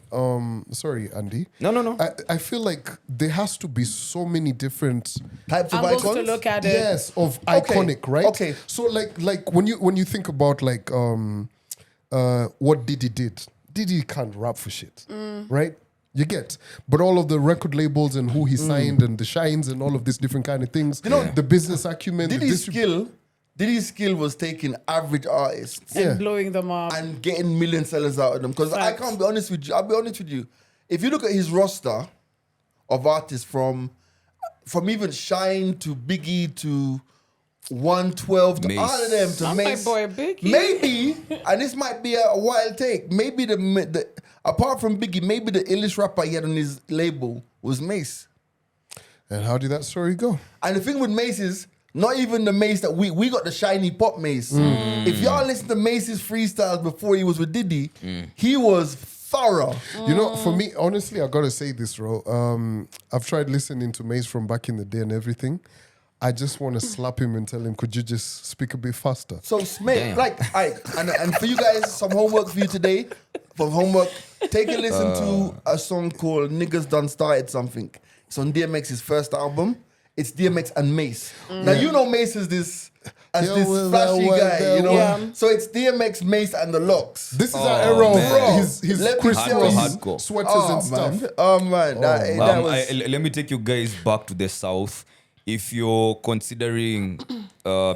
E: Sorry, Andy.
B: No.
E: I feel like there has to be so many different
A: types of
C: Angles
A: icons.
C: to look at it.
E: yes of iconic, right?
A: Okay.
E: So like when you think about like what Diddy did, Diddy can't rap for shit, right? You get, but all of the record labels and who he signed and the shines and all of these different kind of things. You know, the business acumen.
A: Diddy's skill was taking average artists
C: And blowing them up.
A: and getting million sellers out of them. Because I can't be honest with you. I'll be honest with you. If you look at his roster of artists from even Shine to Biggie to 112 to
B: Mace.
A: all of them to
C: Not
A: Mace.
C: my boy Biggie.
A: Maybe, and this might be a wild take, maybe the apart from Biggie, maybe the illest rapper he had on his label was Mace.
E: And how did that story go?
A: And the thing with Mace is, not even the Mace that we got the shiny pop Mace. If y'all listen to Mace's freestyles before he was with Diddy, he was thorough.
E: You know, for me, honestly, I gotta say this, bro. I've tried listening to Mace from back in the day and everything. I just want to slap him and tell him, could you just speak a bit faster?
A: So Smith, and for you guys, some homework for you today. For homework, take a listen to a song called "Niggas Done Started Something." It's on DMX's first album. It's DMX and Mace. Now you know Mace is this flashy guy, you know.
C: Yeah.
A: So it's DMX, Mace, and the Locks.
E: This is our era
B: man.
E: of his
A: Let me
E: Chris
A: tell
E: Ross
B: hardcore.
E: sweaters and stuff.
A: Man. Oh man, that was.
B: Let me take you guys back to the south. If you're considering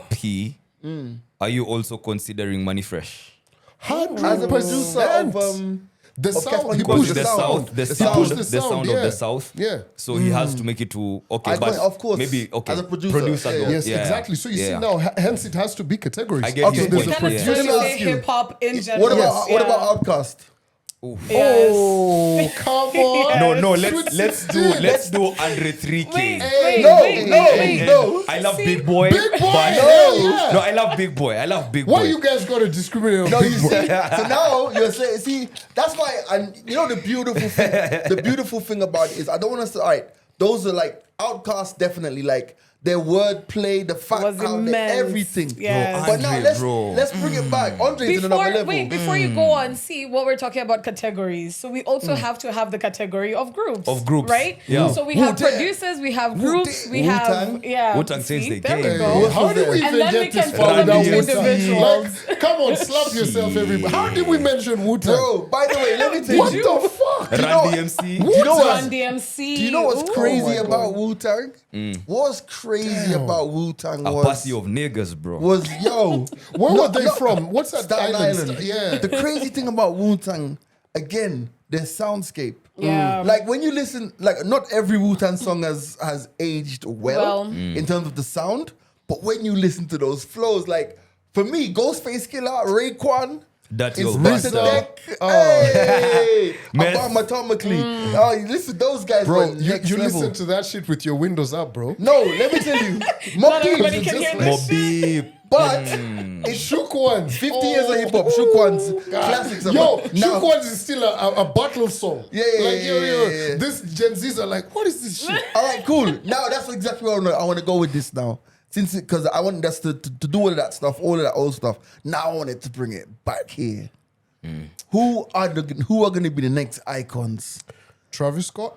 B: P, are you also considering Money Fresh?
A: As a producer of
E: the
A: of
E: sound,
A: Casper
E: he
A: Because
E: pushed
A: the
E: the
A: sound.
E: sound.
B: the
E: He
B: sound,
E: pushed
B: the
E: the
B: sound
E: yeah.
B: of the south.
E: Yeah.
B: So he has to make it to
A: I
B: but
A: think, of course,
B: maybe
A: as a producer, yeah.
B: though.
E: Yes,
B: Yeah.
E: exactly. So you see
B: Yeah.
E: now, hence it has to be categories.
B: I get
A: Okay,
B: his
A: there's
B: point.
A: a
C: Kind of
A: producer.
C: trying to say
A: Yes.
C: hip hop in general.
A: What about Outkast?
C: Yes.
E: Oh, come on.
B: No,
E: Switch
B: let's do Andre 3K.
C: Wait.
A: No.
B: I love Big Boy.
E: Big Boy,
B: but-
E: hell yeah.
B: No, I love Big Boy. I love Big
E: Why
B: Boy.
E: you guys got to discriminate on
A: No,
E: Big
A: you
E: Boy?
A: see. So now you're saying, see, that's why, and you know the beautiful thing about it is, I don't want us to. All right, those are like Outkast, definitely like their wordplay, the fact
C: Was
A: out
C: immense.
A: there, everything.
C: Yes.
A: But now
B: Andre,
A: let's bring it back. Andre's in another level.
C: Before you go on, see what we're talking about categories. So we also have to have the category of groups.
B: Right?
C: Yeah. So we have
A: Wu-Tang.
C: producers, we have groups, we
A: Wu-Tang.
C: have
B: Wu-Tang since
C: see,
B: they
C: there
B: came.
C: we go.
E: How did we
C: And
E: even
C: then we
E: get this
C: can
E: far
C: follow
E: without
C: these
E: Wu-Tang?
C: individuals.
E: Like, come on, slap yourself, everybody. How did we mention Wu-Tang?
A: Bro, by the way, let me tell
E: What
A: you.
E: the fuck?
B: Run DMC.
A: Do you know
C: Run
A: what?
C: DMC.
A: Do you know what's
C: Ooh.
A: crazy
E: my
A: about Wu-Tang? What's crazy about Wu-Tang
B: A
A: was
B: posse of niggas, bro.
E: Where were they from? What's that
A: Staten Island.
E: Yeah.
A: The crazy thing about Wu-Tang, again, their soundscape.
C: Yeah.
A: Like when you listen, like not every Wu-Tang song has aged well in terms of the sound, but when you listen to those flows, like for me, Ghostface Killer, Raekwon,
B: That your
A: Inspector
B: bastard.
A: Deck, hey,
B: Meth.
A: atomically. Oh, you listen, those guys
E: Bro,
A: were
E: you
A: next level.
E: listen to that shit with your windows up, bro.
A: No, let me tell you,
C: Not everybody can hear this.
B: Moby.
A: but it's
E: Shook Ones.
A: 50 years of hip hop. Shook Ones, classics.
E: Yo,
A: now,
E: Shook Ones is still a battle song.
A: Yeah.
E: This Gen Zs are like, what is this shit?
A: all right, cool. Now that's exactly where I want to go with this now. Since because I want us to do all of that stuff, all of that old stuff. Now I wanted to bring it back here. Who are going to be the next icons?
E: Travis Scott?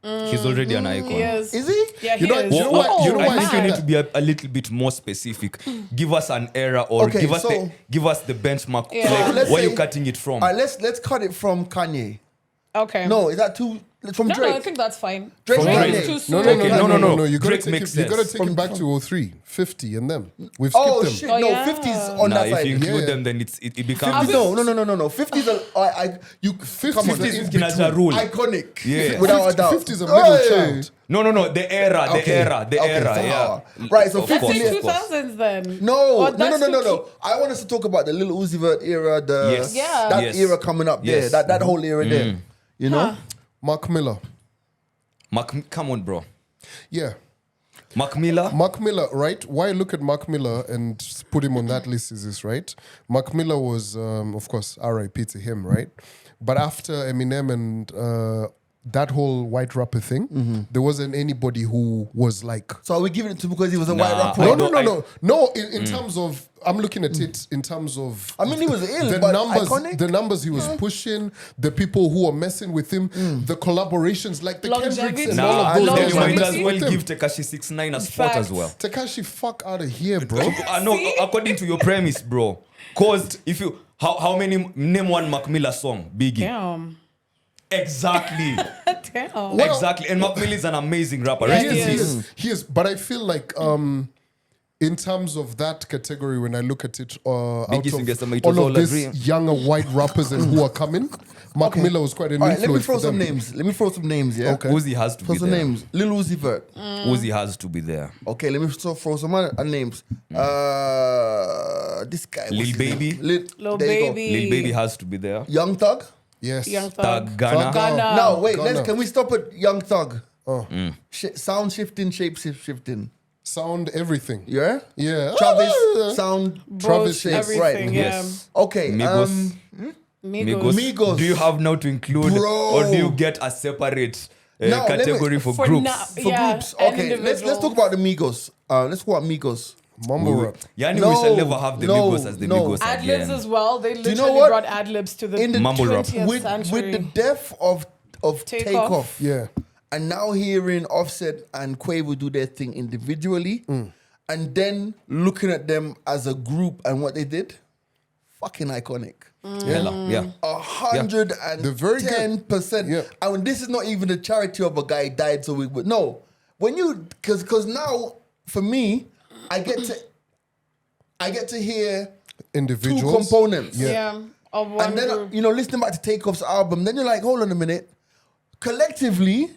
B: He's already an icon.
C: Yes.
A: Is he?
C: Yeah, he
E: You know-
C: is.
E: you know what-
C: Oh,
E: you know
B: I
E: why
B: think you
E: man.
B: need to be a little bit more specific. Give us an era or
A: Okay,
B: give us
A: so-
B: the benchmark.
C: Yeah.
B: Like,
A: So let's
B: where
A: say-
B: you cutting it from?
A: All right, let's cut it from Kanye.
C: Okay.
A: No, is that too from
C: No,
A: Drake?
C: I think that's fine.
A: Drake
B: From
A: and
B: Drake.
A: Kanye.
C: Too soon.
B: Okay, no.
E: You gotta
B: Drake
E: take
B: makes
E: it. You gotta
B: sense.
E: take it back to 03, 50 and them. We've skipped
A: Oh
E: them.
A: shit!
C: Oh,
A: No,
C: yeah.
A: 50s on
B: Nah,
A: that
B: if
A: side.
B: you include
E: Yeah.
B: them, then it becomes
A: 50s, no. 50s are you
E: 50s
A: come on,
E: are
B: This
E: in
B: is Kinaja rule.
A: iconic.
B: Yeah.
A: Without a doubt.
E: 50s a middle child.
B: No, the era, the
A: Okay.
B: era,
A: Okay,
B: yeah.
A: right, so
B: Of
C: Let's
B: course,
C: say
B: of course.
C: 2000s then.
A: No,
C: Or that's too
A: no. I want us to talk about the Lil Uzi Vert era,
B: Yes.
C: Yeah.
A: that
B: Yes.
A: era coming up there,
B: Yes.
A: that whole era there. You know?
E: Mark Miller.
B: Come on, bro.
E: Yeah.
B: Mark Miller.
E: Mark Miller, right? Why I look at Mark Miller and put him on that list is this, right? Mark Miller was, of course, RIP to him, right? But after Eminem and that whole white rapper thing, there wasn't anybody who was like.
A: So are we giving it to because he was a white rapper?
E: No. In terms of, I'm looking at it in terms of.
A: I mean, he was ill,
E: the
A: but
E: numbers,
A: iconic.
E: the numbers he was pushing, the people who were messing with him, the collaborations like the Kendricks and all of those
B: Then
E: guys
B: you
E: were
B: might as
E: messing
B: well
E: with him.
B: give Tekashi 6ix9ine a spot as well.
E: Tekashi, fuck out of here, bro.
B: No, according to your premise, bro. Cause if you how many name one Mac Miller song, Biggie.
C: Damn.
B: Exactly.
C: Damn.
E: Well,
B: Exactly. And Mac Miller is an amazing rapper.
C: Yeah,
B: Rest in
C: he
B: peace.
C: is.
E: He is, but I feel like in terms of that category, when I look at it, out
B: Biggest and guess,
E: of
B: it was
E: all
B: all
E: of these
B: agree.
E: younger white rappers and who are coming, Mac Miller was quite an
A: All right, let me
E: influence
A: throw
E: for
A: some
E: them.
A: names. Let me throw some names, yeah?
E: Okay.
B: Uzi has to
A: Throw
B: be
A: some
B: there.
A: names. Lil Uzi Vert.
B: Uzi has to be there.
A: Okay, let me throw some other names. This guy. what's
B: Lil
A: his
B: Baby.
A: name?
C: Lil
A: there you go.
C: Baby.
B: Lil Baby has to be there.
A: Young Thug.
E: Yes.
C: Young
B: Thug
C: Thug.
B: Ghana.
C: Ghana.
A: No, wait.
E: Ghana.
A: Can we stop at Young Thug?
E: Oh.
A: Sound shifting, shape shifting.
E: Sound everything.
A: Yeah.
E: Yeah.
A: Travis sound.
E: Travis
A: shape.
C: everything,
A: Right.
C: yeah.
B: Yes.
A: Okay.
B: Migos.
C: Migos.
A: Migos.
B: Do you have now to include
A: Bro.
B: or do you get a separate
A: No, let me-
B: category for
C: For
B: groups?
C: now-
A: For
C: Yeah,
A: groups.
C: and
A: Okay. Let's
C: individuals.
A: talk about the Migos. Let's go about Migos.
E: Mumble rap.
B: Yani
A: No,
B: we shall never have the
A: no,
B: Migos as the
A: no.
B: Migos
C: Ad-libs
B: again.
C: as well. They
A: you know
C: literally
A: what?
C: brought ad-libs to the
A: In the
B: Mumble rap.
C: 20th
A: with
C: century.
A: the death of Takeoff.
E: Yeah.
A: And now hearing Offset and Quavo do their thing individually, and then looking at them as a group and what they did, fucking iconic.
B: Hella, yeah.
A: 110%.
E: Yeah.
A: And this is not even the charity of a guy died so we would no. When you because now for me, I get to hear two
E: Individuals.
A: components.
C: yeah. Of one
A: And then
C: group.
A: listening back to Takeoff's album, then you're like, hold on a minute. Collectively,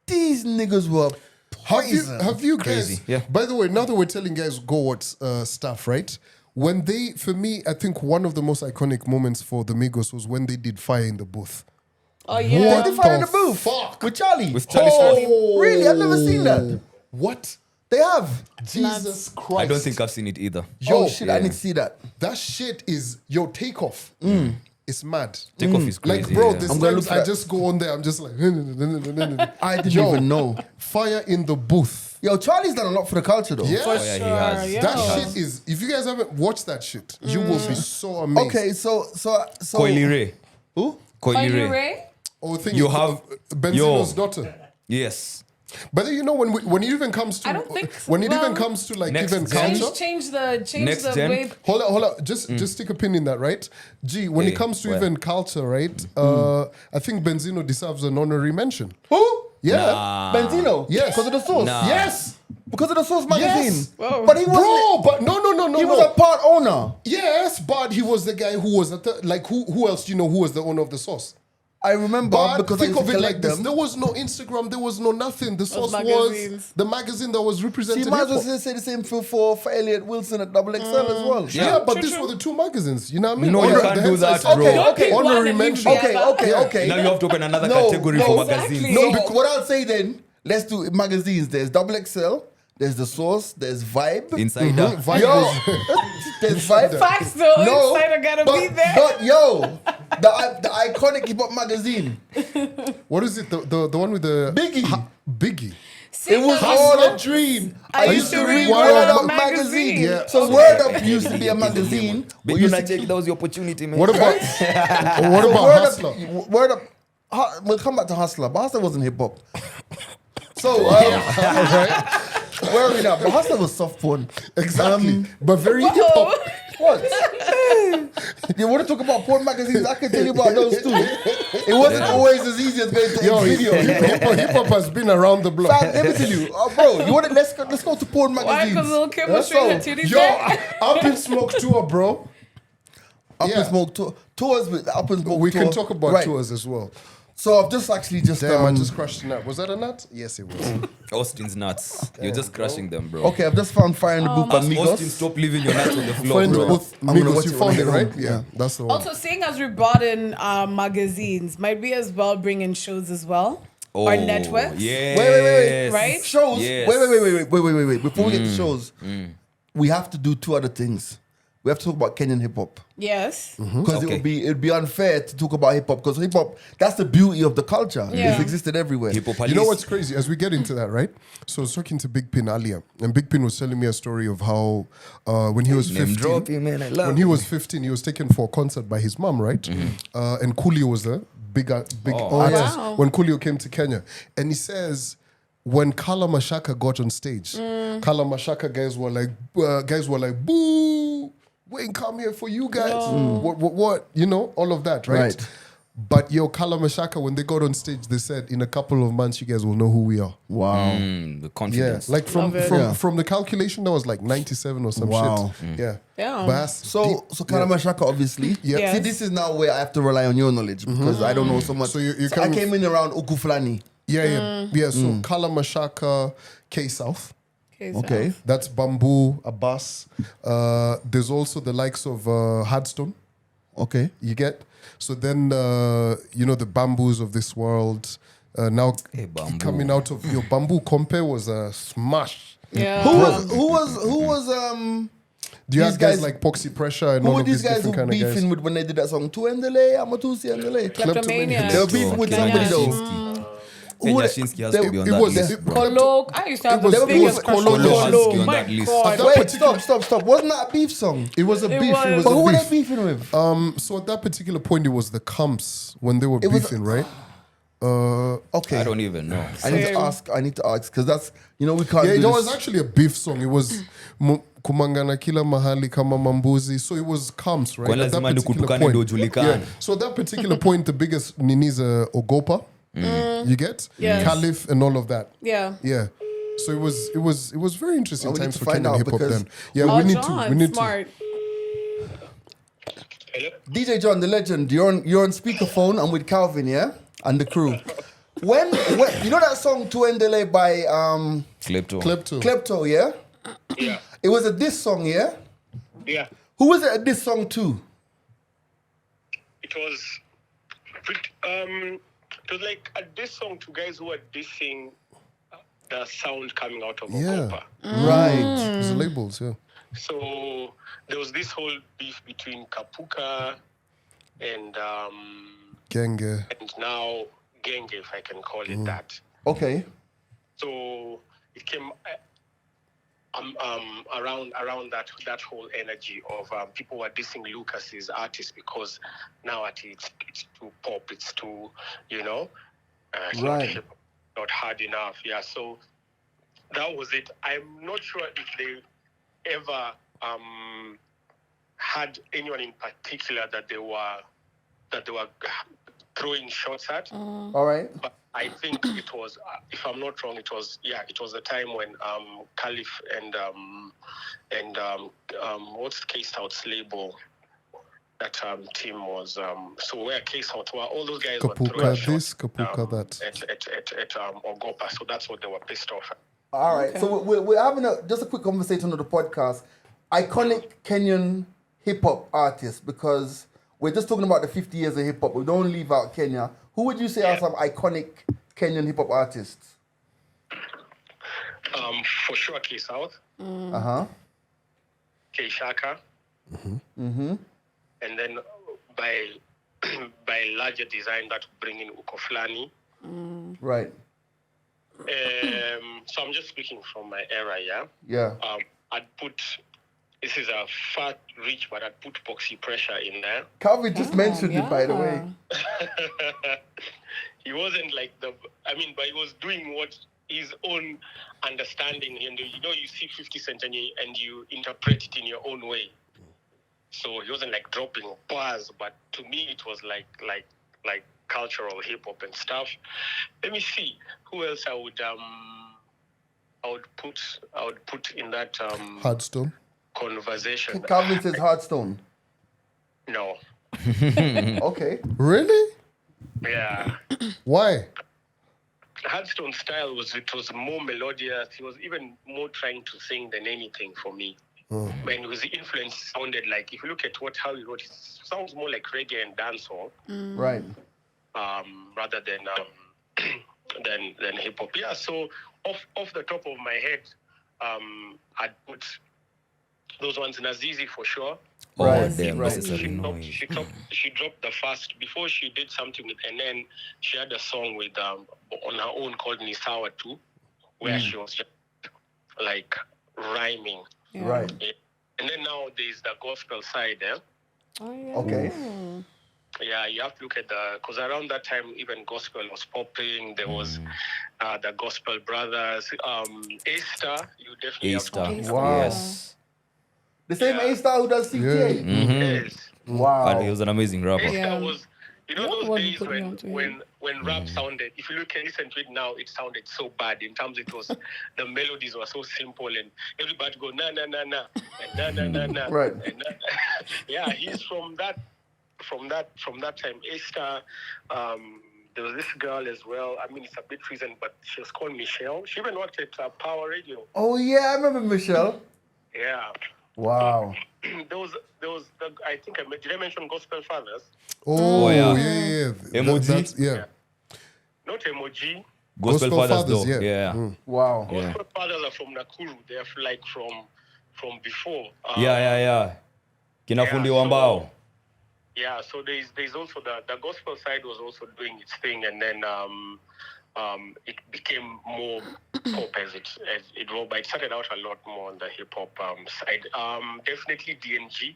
A: these niggas were poison.
E: Have you guys?
B: Crazy, yeah.
E: By the way, now that we're telling guys go watch stuff, right? When they, for me, I think one of the most iconic moments for the Migos was when they did Fire in the Booth.
C: Oh, yeah.
A: They fire in the
E: the
A: booth
E: fuck?
A: with Charlie.
B: With Charlie Sheen.
A: Really? I've never seen that.
E: What?
A: They have.
E: Jesus Christ!
B: I don't think I've seen it either.
A: Oh shit! I need to see that.
E: That shit is Takeoff. It's mad.
B: Takeoff is crazy.
E: Like, bro,
B: yeah.
E: this
A: I'm gonna
E: times
A: look for
E: I
A: that.
E: just go on there. I'm just like,
A: I didn't even know.
E: Fire in the Booth.
A: Yo, Charlie's done a lot for the culture though.
E: Yeah,
C: For
B: yeah, he
C: sure.
B: has.
C: Yeah.
E: that shit is. If you guys haven't watched that shit, you will be so amazed.
A: Okay, so
B: Coily Ray.
A: Who?
B: Coily
C: Coily
B: Ray.
C: Ray?
E: Oh, thing
B: You
E: is,
B: have-
E: Benzino's
B: yo.
E: daughter.
B: Yes.
E: But then, when it even comes to
C: I don't think so.
E: when it even
C: Well,
E: comes to like
B: next
E: even
B: gen.
E: culture.
C: Change
B: Next
C: the
B: gen?
C: way.
E: Hold on. Just stick a pin in that, right? Gee, when it
B: Yeah,
E: comes to
B: well.
E: even culture, right? I think Benzino deserves an honorary mention.
A: Who?
E: Yeah.
A: Benzino.
E: Yes.
A: Because of the Source.
B: Nah.
E: Yes.
A: Because of the Source magazine.
E: Yes.
C: Whoa.
A: But he wasn't.
E: Bro, but no.
A: He was a part owner.
E: Yes, but he was the guy who was who else do you know who was the owner of the Source?
A: I remember
E: But
A: because I
E: think
A: used
E: of
A: to
E: it like
A: collect
E: this:
A: them.
E: there was no Instagram, there was no nothing. The Source was
C: magazines.
E: the magazine that was
A: So
E: represented.
A: you might as well
E: hip-hop.
A: say the same for Elliot Wilson at Double XL as well.
E: Yeah, but
C: True,
E: these
C: true.
E: were the two magazines. You know what I mean?
B: No, you can't
E: the
B: do
E: headsides-
B: that, bro.
A: Okay,
C: One
E: honorary
C: and leave
E: mention.
C: the
A: Okay,
C: other.
A: okay.
B: Now you have to open another
A: No,
B: category
A: no,
B: for
C: exactly.
B: magazines.
A: No, because what I'll say then, let's do magazines. There's Double XL, there's The Source, there's Vibe.
B: Insider.
E: Vibe
A: Yo,
E: was-
A: there's Vibe.
C: Facts though.
A: No,
C: Insider gotta be there.
A: but yo, the iconic hip hop magazine,
E: what is it? The one with the
A: Biggie.
E: Biggie.
C: See,
A: It was
C: the-
A: all a dream.
C: I used to read
A: Word Up magazine.
E: Yeah.
A: So Word Up used to be a magazine.
B: Big United, that was the opportunity, man.
E: What about what about
A: Word
E: Hustler?
A: Up, Word Up. We'll come back to Hustler, but Hustler wasn't hip hop. So where are we now? But Hustler was soft porn.
E: Exactly, but very hip hop.
A: What? You want to talk about porn magazines? I can tell you about those too. It wasn't always as easy as going to
E: Yo,
A: video.
E: hip hop has been around the block.
A: Fam, let me tell you, bro. You want to let's go to porn
C: Why?
A: magazines.
C: Because Lil Kim
A: Yeah,
C: was showing her
A: so,
C: titties
E: Yo,
C: there?
E: Up in Smoke tour, bro.
A: Up
E: Yeah.
A: and Smoke tours with Up and Smoke
E: We
A: tour.
E: can talk about
A: Right.
E: tours as well.
A: So I've just
E: Damn, I just crushed a nut. Was that a nut? Yes, it was.
B: Austin's nuts. You're just crushing them, bro.
A: okay. I've just found Fire in the Booth by
B: Austin,
A: Migos.
B: stop leaving your nuts on the floor,
E: Find the
B: bro.
E: booth.
A: I'm gonna
E: Migos,
A: watch
E: you
A: it when I
E: found it,
A: get
E: right?
A: home.
E: Yeah, that's the one.
C: Also, seeing as we brought in magazines, might be as well bring in shows as well. Or networks.
B: Yes.
A: Wait.
C: Right?
A: Shows.
B: Yes.
A: Wait. Before we get to shows, we have to do two other things. we have to talk about Kenyan hip hop.
C: Yes.
A: Because it'd be unfair to talk about hip hop, because hip hop, that's the beauty of the culture.
C: Yeah.
A: It's existed everywhere.
B: Hip-hop
E: You know what's crazy? As we get into that, right? So I was talking to Big Pin earlier, and Big Pin was telling me a story of how when he was 15,
B: drop you, man. I love
E: when he was 15, he was taken for a concert by his mom, right? And Coolio was there, big artist.
C: wow.
E: When Coolio came to Kenya, and he says, when Kala Mashaka got on stage, Kala Mashaka guys were like, boo, we ain't come here for you guys. What? You know, all of that, right? But Kala Mashaka, when they got on stage, they said, in a couple of months, you guys will know who we are.
A: Wow.
B: The confidence.
E: Yeah, like from the calculation, that was like 97 or some shit. Yeah. But
A: So Kalamashaka, obviously.
E: Yeah.
C: Yes.
A: See, this is now where I have to rely on your knowledge, because I don't know so much.
E: So you
A: I came in around Ukuflani.
E: Yeah. So Kala Mashaka, K South.
A: Okay.
E: That's Bamboo, Abbas. There's also the likes of Hardstone.
A: Okay.
E: You get? So then, the Bamboos of this world now
B: Bamboo.
E: coming out of your Bamboo Compare was a smash.
C: Yeah.
A: Who was
E: Do you
A: These
E: have guys
A: guys-
E: like Poxy Pressure and
A: who
E: all
A: were
E: of
A: these
E: these
A: guys who
E: different kind of guys?
A: beefing with when they did that song? Tuendele, Amatusi Andele.
C: Kleptomania.
A: They were beefing with somebody though. Who were-
B: Yashinsky has
A: they-
B: to be on
E: it
B: that
E: was-
B: list,
E: it-
B: bro.
C: Kolok. I used to have
E: It was-
C: the
E: it
C: biggest
E: was
C: crush on
E: Kolok.
C: Kolok.
B: Kolok on
C: My
B: that list.
C: God.
A: Wait, stop. Wasn't that a beef song?
E: It was a
C: It
E: beef.
C: was.
E: It was
A: But
E: a
A: who were they
E: beef.
A: beefing with?
E: So at that particular point, it was the Camps when they were
A: It was-
E: beefing, right?
A: Okay.
B: I don't even know.
A: I need to ask because that's we can't.
E: Yeah,
A: do
E: it was
A: this.
E: actually a beef song. It was Kumangana Kila Mahali Kama Mambuzi. So it was Camps, right?
B: Kwa
E: At that
B: lazima
E: particular
B: nikutukane
E: point.
B: ndo ujulikane.
E: Yeah. So at that particular point, the biggest Nini's Ogopa. You get?
C: Yes.
E: Caliph and all of that.
C: Yeah.
E: Yeah. So it was very interesting
A: We need
E: times
A: to
E: for
A: find
E: Kenyan
A: out
E: hip hop
A: because-
E: then. Yeah,
C: Oh,
E: we need
C: John,
E: to. We need
C: smart.
A: DJ John, the legend. You're on speakerphone. I'm with Calvin, yeah, and the crew. When you know that song Tuendele by
B: Klepto.
E: to.
A: Klepto, yeah?
F: Yeah.
A: It was a diss song, yeah?
F: Yeah.
A: Who was it a diss song to?
F: It was like a diss song to guys who were dissing the sound coming out of
E: Yeah.
F: Ogopa.
A: Right.
E: It's the labels, yeah.
F: So there was this whole beef between Kapuka and
E: Genge.
F: now Genge, if I can call it that.
A: Okay.
F: So it came around that whole energy of people were dissing Lucas's artist because now it's too pop, it's too it's
A: Right.
F: not hard enough. Yeah, so that was it. I'm not sure if they ever had anyone in particular that they were throwing shots at.
A: All right.
F: But I think it was, if I'm not wrong, it was the time when Caliph and what's K-South's label? That team was so where K-South were, all those guys were throwing
E: Kapuka
F: shots
E: this, Kapuka that.
F: at Ogopa, so that's what they were pissed off at.
A: All right. So we're having just a quick conversation on the podcast. Iconic Kenyan hip hop artists, because we're just talking about the 50 years of hip hop. We don't leave out Kenya. Who would you say are some iconic Kenyan hip hop artists?
F: For sure, K-South, K-Shaka, and then by larger design that would bring in Ukoflani.
A: Right.
F: So I'm just speaking from my era, yeah?
A: Yeah.
F: I'd put, this is a fat reach, but I'd put Poxy Pressure in there.
A: Calvin just mentioned it, by the way.
F: He wasn't like but he was doing what his own understanding, and you see 50 Cent and you interpret it in your own way. So he wasn't like dropping bars, but to me it was like cultural hip hop and stuff. Let me see who else I would put in that
E: Hardstone.
F: conversation.
A: Calvin says Hearthstone.
F: No.
A: Okay.
E: Really?
F: Yeah.
E: Why?
F: Hardstone style was more melodious. He was even more trying to sing than anything for me. When his influence sounded like, if you look at how he wrote, it sounds more like reggae and dancehall,
A: Right.
F: rather than hip hop. Yeah. So off the top of my head, I'd put those ones in Azizi for sure.
B: Right. Damn,
A: Right.
B: necessary noise.
F: She dropped the first before she did something with, and then she had a song with on her own called Nisawa too, where she was just like rhyming.
C: Yeah.
A: Right.
F: Yeah. And then now there's the gospel side there.
C: Oh, yeah.
A: Okay.
F: Yeah, you have to look at because around that time even gospel was popping. There was the Gospel Brothers, A-Star. You definitely have to.
B: A-Star.
A: Wow.
B: Yes.
A: The same A-Star who does CTA.
F: Yes.
A: Wow.
B: And he was an amazing rapper.
F: A-Star was, those
C: what
F: days
C: put me onto
F: when rap sounded, if you listen to it now, it sounded so bad in terms it was, the melodies were so simple and everybody go na na na na and na na na na.
A: Right.
F: And yeah, he's from that time. A-Star, there was this girl as well. I mean, it's a bit recent, but she was called Michelle. She even worked at Power Radio.
A: Oh yeah, I remember Michelle.
F: Yeah.
A: Wow.
F: There was I think did I mention Gospel Fathers?
E: Oh,
B: yeah.
E: yeah.
B: Emoji?
E: Yeah.
F: Not Emoji.
B: Gospel Fathers, though.
E: yeah.
B: Yeah.
A: Wow.
F: Gospel Fathers are from Nakuru. They're like from before.
B: Yeah. Kinafundi
F: so-
B: Wambao.
F: Yeah, so there's also the gospel side was also doing its thing, and then it became more pop as it rolled. But it started out a lot more on the hip hop side. Definitely DNG.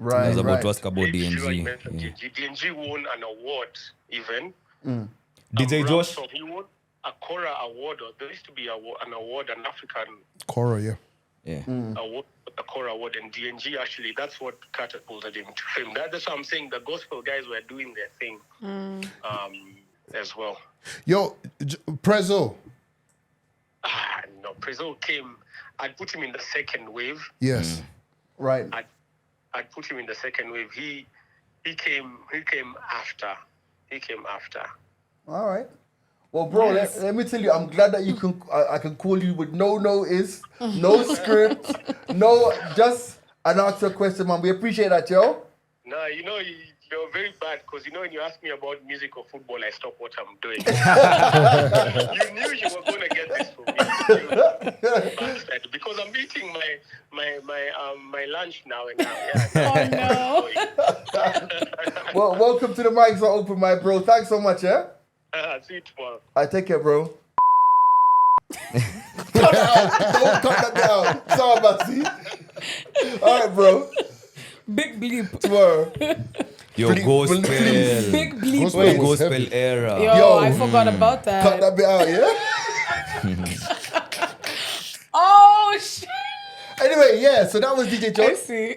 B: I
A: Right.
B: was about
A: Right.
B: to ask about
F: Sure you
B: DNG.
F: mentioned
B: Yeah.
F: DNG. DNG won an award even.
B: DJ Josh?
F: So he won a Cora award. Or there used to be an award, an African
E: Cora, yeah.
B: Yeah.
F: award, the Cora award, and DNG actually that's what catapulted him to fame. That's what I'm saying. The gospel guys were doing their thing as well.
E: Yo, Prezzo.
F: No, Prezzo came. I'd put him in the second wave.
E: Yes.
A: Right.
F: I'd put him in the second wave. He came after. He came after.
A: All right. Well, bro, let me tell you, I'm glad that you can. I can call you with no notice, no script, no, just an answer question, man. We appreciate that, yo.
F: No, you're very bad because when you ask me about music or football, I stop what I'm doing. You knew you were going to get this from me. Bastard, because I'm eating my lunch now and now. Yeah.
C: Oh, no.
A: Well, welcome to the Mics Are Open, my bro. Thanks so much, yeah.
F: See you tomorrow.
A: I take care, bro. Cut it out. Don't cut that down. Sorry, Betsy. All right, bro.
C: Big bleep.
A: Tomorrow.
B: Yo, gospel.
C: Big bleep.
E: Gospel
A: Wait.
E: was
B: Gospel
E: heavy.
B: era.
C: Yo, I forgot about that.
A: Cut that bit out, yeah?
C: Oh, shit.
A: Anyway, yeah, so that was DJ
C: I
A: Josh.
C: see.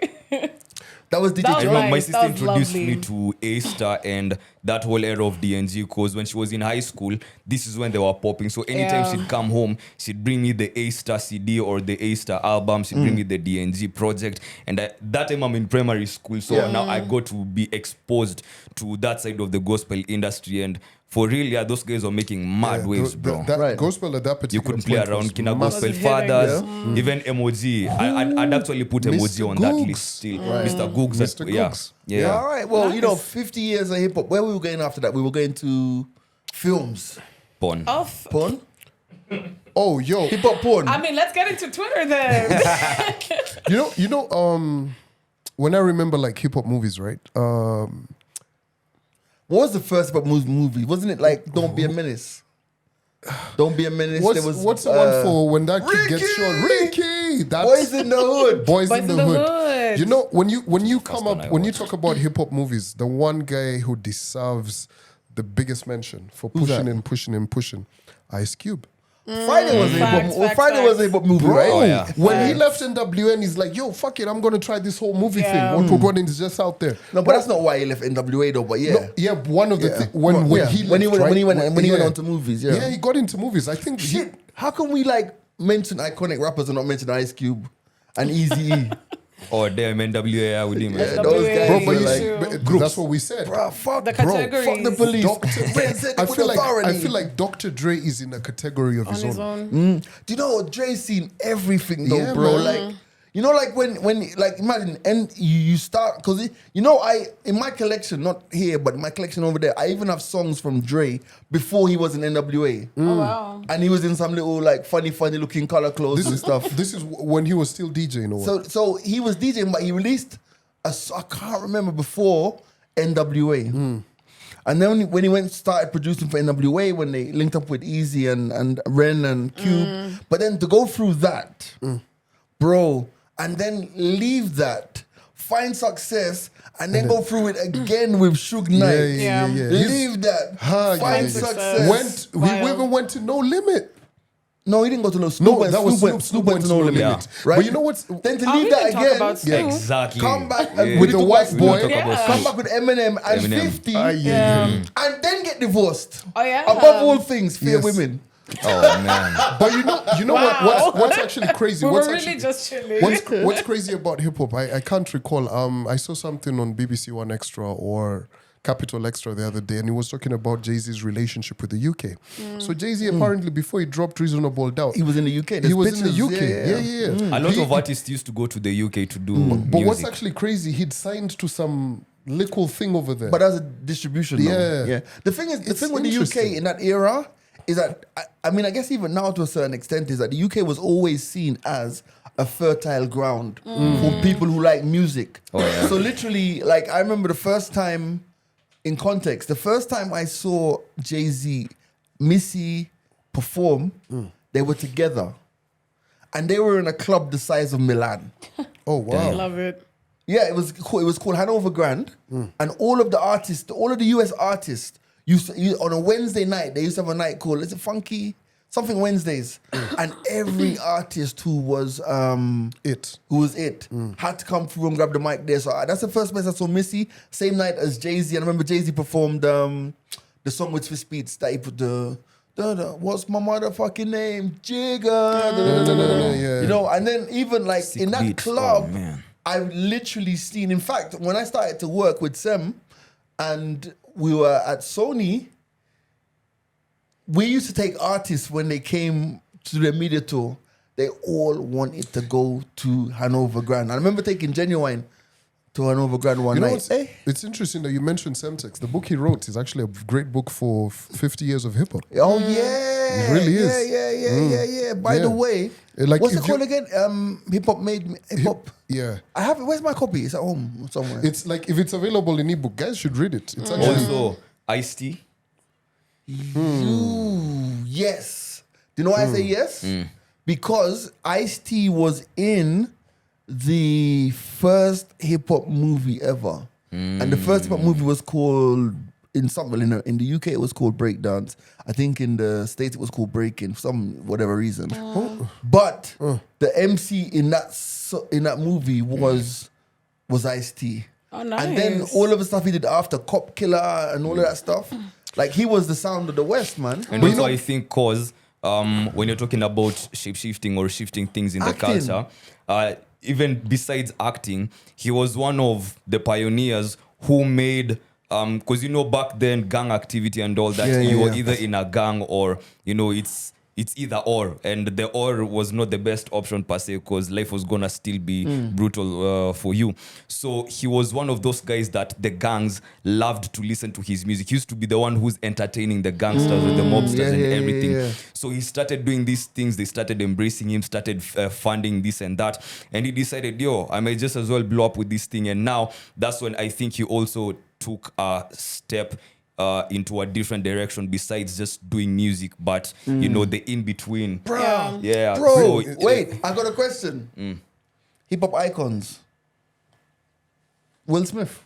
A: That was DJ
C: That was
A: Josh.
C: nice.
B: My sister
C: That was
B: introduced
C: lovely.
B: me to A-Star and that whole era of DNG because when she was in high school, this is when they were popping. So anytime
C: Yeah.
B: she'd come home, she'd bring me the A-Star CD or the A-Star album. She'd bring me the DNG project. And that time I'm in primary school. So
A: Yeah.
B: now I got to be exposed to that side of the gospel industry. And for real, yeah, those guys were making mad waves, bro.
E: That
A: Right.
E: gospel at that
B: You
E: particular
B: couldn't play
E: point was
B: around Kina
E: massive.
B: Gospel
C: Was hitting,
B: Fathers,
A: yeah.
B: even emoji. I'd actually put emoji
E: Mr.
B: on that
E: Googs.
B: list still.
A: Right.
B: Mr. Googs.
E: Mr.
B: Yeah.
E: Googs.
B: Yeah.
A: All right, well, 50 years of hip hop. Where were we going after that? We were going to films.
B: Porn.
C: Off.
A: Porn?
E: Oh, yo.
A: Hip hop porn.
C: I mean, let's get into Twitter then.
E: When I remember like hip hop movies, right?
A: What was the first hip hop movie? Wasn't it like Don't Be a Menace? Don't Be a Menace.
E: What's the one for when that kid gets
A: Ricky!
E: shot? Ricky! That's
A: Boys in the Hood.
E: Boys in the Hood.
C: Hood.
E: You know, when you come
B: First one I
E: up, when you
B: watched.
E: talk about hip hop movies, the one guy who deserves the biggest mention for
A: that?
E: pushing, Ice Cube.
A: Friday was a hip
C: Facts,
A: hop. Well,
C: facts,
A: Friday was a hip hop movie,
E: Bro,
A: right?
B: Oh, yeah.
E: when he left NWN, he's like, yo, fuck it, I'm going to try this whole movie
C: Yeah.
E: thing. What we're going is just out there.
A: No, but that's not why he left NWA though. But yeah,
E: No, yeah, one of the
A: Yeah.
E: when
A: Yeah.
E: he
A: When he
E: left,
A: went-
E: right?
A: when he went on to movies, yeah.
E: Yeah, he got into movies. I think
A: shit. How can we like mention iconic rappers and not mention Ice Cube and Eazy-E?
B: Or damn NWA with him.
A: Yeah,
B: man.
A: those guys
E: Bro,
A: were
E: but,
A: like,
E: but that's what we said.
A: bro, fuck,
C: The
A: bro,
C: categories.
A: fuck the police. Red said
E: I
A: with
E: feel
A: authority.
E: like Dr. Dre is in a category of
C: On
E: his
C: his
E: own.
C: own.
A: Do you know Dre's seen everything though,
E: Yeah,
A: bro?
E: man.
A: Like, like when like imagine and you start because I in my collection, not here but my collection over there, I even have songs from Dre before he was in NWA,
C: Oh, wow.
A: and he was in some little like funny looking color clothes
E: This
A: and
E: is
A: stuff.
E: This is when he was still DJing or what?
A: So he was DJing, but he released I can't remember before NWA. And then when he started producing for NWA, when they linked up with Easy and Ren and Cube, but then to go through that, bro, and then leave that, find success, and then go through it again with Suge Knight.
C: Yeah.
A: Leave that, find success.
E: We even went to No Limit.
A: No, he didn't go to Snoop.
E: No, that was Snoop went to No Limit.
A: Yeah. Right?
E: But you know what's...
A: Then to leave that again,
B: Exactly.
A: come back
E: with the white boy,
A: come back with Eminem and 50, and then get divorced.
C: Oh yeah.
A: Above all things, fear women.
B: Oh man.
E: But you know what's actually crazy?
C: We
E: What's
C: were
E: actually
C: really just chilling.
E: what's crazy about hip hop? I can't recall. I saw something on BBC One Extra or Capital Extra the other day, and he was talking about Jay-Z's relationship with the UK. So Jay-Z apparently before he dropped Reasonable Doubt,
A: He was in the UK.
E: he was in the UK. Yeah.
B: A lot of artists used to go to the UK to do
E: But
B: music.
E: what's actually crazy? He'd signed to some little thing over there.
A: But as a distribution,
E: Yeah.
A: The thing is, the
E: It's
A: thing with the UK
E: interesting.
A: in that era is that I mean, I guess even now to a certain extent is that the UK was always seen as a fertile ground for people who like music. So literally, like I remember the first time. In context, the first time I saw Jay-Z, Missy perform, they were together. And they were in a club the size of Milan.
E: Oh wow!
C: I love it.
A: Yeah, it was called Hanover Grand. And all of the artists, all of the US artists, on a Wednesday night, they used to have a night called, is it Funky? Something Wednesdays. And every artist who was it had to come through and grab the mic there. So that's the first place I saw Missy. Same night as Jay-Z. I remember Jay-Z performed the song with Swiss Beats that he put what's my motherfucking name? Jigga. You know, and then even like
B: Sick
A: in that
B: beats.
A: club,
B: Oh, man.
A: I've literally seen, in fact, when I started to work with Sem and we were at Sony, we used to take artists when they came to the media tour. They all wanted to go to Hanover Grand. I remember taking Genuine to Hanover Grand one night.
E: It's interesting that you mentioned Semtex. The book he wrote is actually a great book for 50 years of hip hop.
A: Oh yeah,
E: It really is.
A: Yeah. By the way,
E: Like
A: what's
E: if
A: it called again? Hip hop made me. Hip hop.
E: Yeah.
A: I have it. Where's my copy? It's at home somewhere.
E: It's like if it's available in ebook, guys should read it. It's actually
B: Also, Ice-T.
A: Yes. Do you know why I say yes? Because Ice-T was in the first hip hop movie ever, and the first hip hop movie was called in the UK it was called Breakdance. I think in the States it was called Breaking for some whatever reason. But the MC in that movie was Ice-T.
C: Oh, nice.
A: And then all of the stuff he did after Cop Killer and all of that stuff, like he was the sound of the West, man.
B: And also, I think, cause when you're talking about shape-shifting or shifting things in the
A: Acting.
B: culture, even besides acting, he was one of the pioneers who made, because back then gang activity and all that, you were either in a gang or it's either or, and the or was not the best option per se because life was gonna still be brutal for you. So he was one of those guys that the gangs loved to listen to his music. He used to be the one who's entertaining the gangsters and the mobsters and everything. So he started doing these things. They started embracing him, started funding this and that, and he decided, I may just as well blow up with this thing. And now that's when I think he also took a step into a different direction besides just doing music, but the in between.
A: Bro,
B: So,
A: wait, I got a question. Hip hop icons. Will Smith,